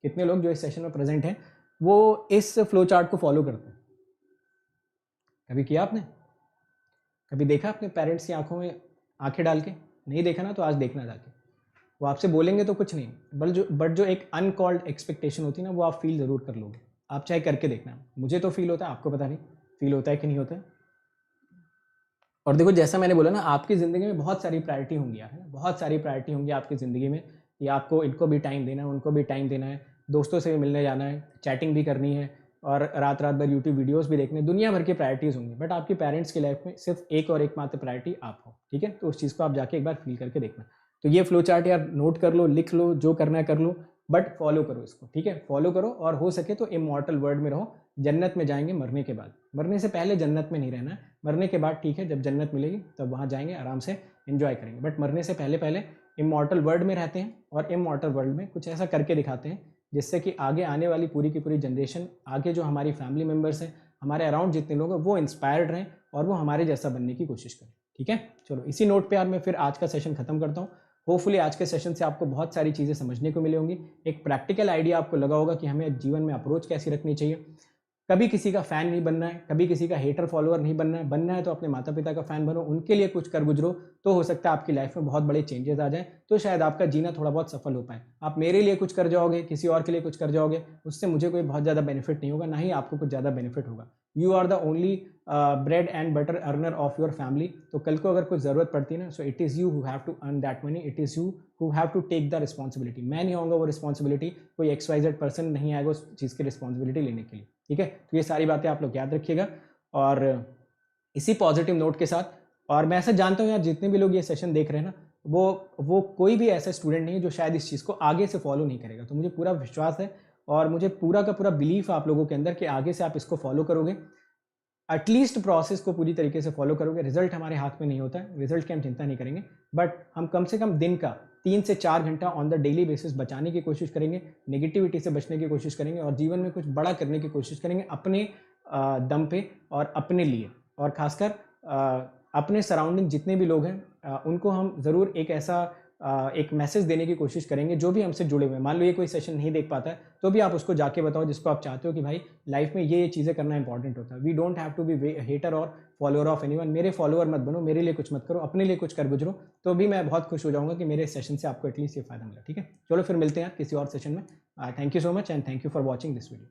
कितने लोग जो इस सेशन में प्रेजेंट हैं वो इस फ्लो चार्ट को फॉलो करते हैं। कभी किया आपने, कभी देखा अपने पेरेंट्स की आंखों में आंखें डाल के? नहीं देखा ना, तो आज देखना जाके। वो आपसे बोलेंगे तो कुछ नहीं, बट जो एक अनकॉल्ड एक्सपेक्टेशन होती है ना, वो आप फील ज़रूर कर लोगे। आप चाहे करके देखना, मुझे तो फील होता है, आपको पता नहीं फील होता है कि नहीं होता है। और देखो जैसा मैंने बोला ना, आपकी ज़िंदगी में बहुत सारी प्रायोरिटी होंगी यार, है ना, बहुत सारी प्रायोरिटी होंगी आपकी ज़िंदगी में कि आपको इनको भी टाइम देना है, उनको भी टाइम देना है, दोस्तों से भी मिलने जाना है, चैटिंग भी करनी है, और रात रात भर यूट्यूब वीडियोस भी देखने, दुनिया भर की प्रायोरिटीज़ होंगी। बट आपकी पेरेंट्स की लाइफ में सिर्फ एक और एकमात्र प्रायोरिटी आप हो, ठीक है। तो उस चीज़ को आप जाके एक बार फील करके देखना। तो ये फ्लो चार्ट यार नोट कर लो, लिख लो, जो करना है कर लो, बट फॉलो करो इसको, ठीक है। फॉलो करो और हो सके तो इमॉर्टल वर्ल्ड में रहो। जन्नत में जाएंगे मरने के बाद, मरने से पहले जन्नत में नहीं रहना है, मरने के बाद ठीक है, जब जन्नत मिलेगी तब वहाँ जाएंगे, आराम से एंजॉय करेंगे। बट मरने से पहले पहले इमॉर्टल वर्ल्ड में रहते हैं, और इमॉर्टल वर्ल्ड में कुछ ऐसा करके दिखाते हैं जिससे कि आगे आने वाली पूरी की पूरी जनरेशन, आगे जो हमारी फैमिली मेम्बर्स हैं, हमारे अराउंड जितने लोग हैं, वो इंस्पायर्ड रहें और वो हमारे जैसा बनने की कोशिश करें, ठीक है। चलो इसी नोट पे यार मैं फिर आज का सेशन खत्म करता हूँ। होपफुली आज के सेशन से आपको बहुत सारी चीज़ें समझने को मिली होंगी, एक प्रैक्टिकल आइडिया आपको लगा होगा कि हमें जीवन में अप्रोच कैसी रखनी चाहिए। कभी किसी का फ़ैन नहीं बनना है, कभी किसी का हेटर फॉलोअर नहीं बनना है, बनना है तो अपने माता पिता का फ़ैन बनो, उनके लिए कुछ कर गुजरो, तो हो सकता है आपकी लाइफ में बहुत बड़े चेंजेस आ जाएं, तो शायद आपका जीना थोड़ा बहुत सफल हो पाए। आप मेरे लिए कुछ कर जाओगे, किसी और के लिए कुछ कर जाओगे, उससे मुझे कोई बहुत ज़्यादा बेनिफिट नहीं होगा, ना ही आपको कुछ ज़्यादा बेनिफिट होगा। You are the only bread and butter earner of your family. तो कल को अगर कुछ ज़रूरत पड़ती है ना, so it is you who have to earn that money, it is you who have to take the responsibility. मैं नहीं आऊँगा वो रिस्पॉन्सिबिलिटी, कोई XYZ पर्सन नहीं आएगा उस चीज़ की रिस्पॉन्सिबिलिटी लेने के लिए, ठीक है। तो ये सारी बातें आप लोग याद रखिएगा, और इसी पॉजिटिव नोट के साथ, और मैं ऐसा जानता हूँ यार जितने भी लोग ये सेशन देख रहे हैं ना, वो कोई भी ऐसा स्टूडेंट नहीं है जो शायद इस चीज़ को आगे से फॉलो नहीं करेगा। तो मुझे पूरा विश्वास है और मुझे पूरा का पूरा बिलीफ आप लोगों के अंदर कि आगे से आप इसको फॉलो करोगे, एटलीस्ट प्रोसेस को पूरी तरीके से फॉलो करोगे। रिजल्ट हमारे हाथ में नहीं होता है, रिजल्ट की हम चिंता नहीं करेंगे, बट हम कम से कम दिन का 3 से 4 घंटा ऑन द डेली बेसिस बचाने की कोशिश करेंगे, नेगेटिविटी से बचने की कोशिश करेंगे, और जीवन में कुछ बड़ा करने की कोशिश करेंगे अपने दम पे और अपने लिए, और खासकर अपने सराउंडिंग जितने भी लोग हैं उनको हम ज़रूर एक ऐसा एक मैसेज देने की कोशिश करेंगे जो भी हमसे जुड़े हुए हैं। मान लो ये कोई सेशन नहीं देख पाता है, तो भी आप उसको जाके बताओ जिसको आप चाहते हो कि भाई लाइफ में ये चीज़ें करना इंपॉर्टेंट होता है। We don't have to be hater और फॉलोअर ऑफ एनीवन। मेरे फॉलोअर मत बनो, मेरे लिए कुछ मत करो, अपने लिए कुछ कर गुजरो, तो भी मैं बहुत खुश हो जाऊँगा कि मेरे सेशन से आपको एटलीस्ट ये फ़ायदा मिला, ठीक है। चलो फिर मिलते हैं किसी और सेशन में। Thank you so much and thank you for watching this video.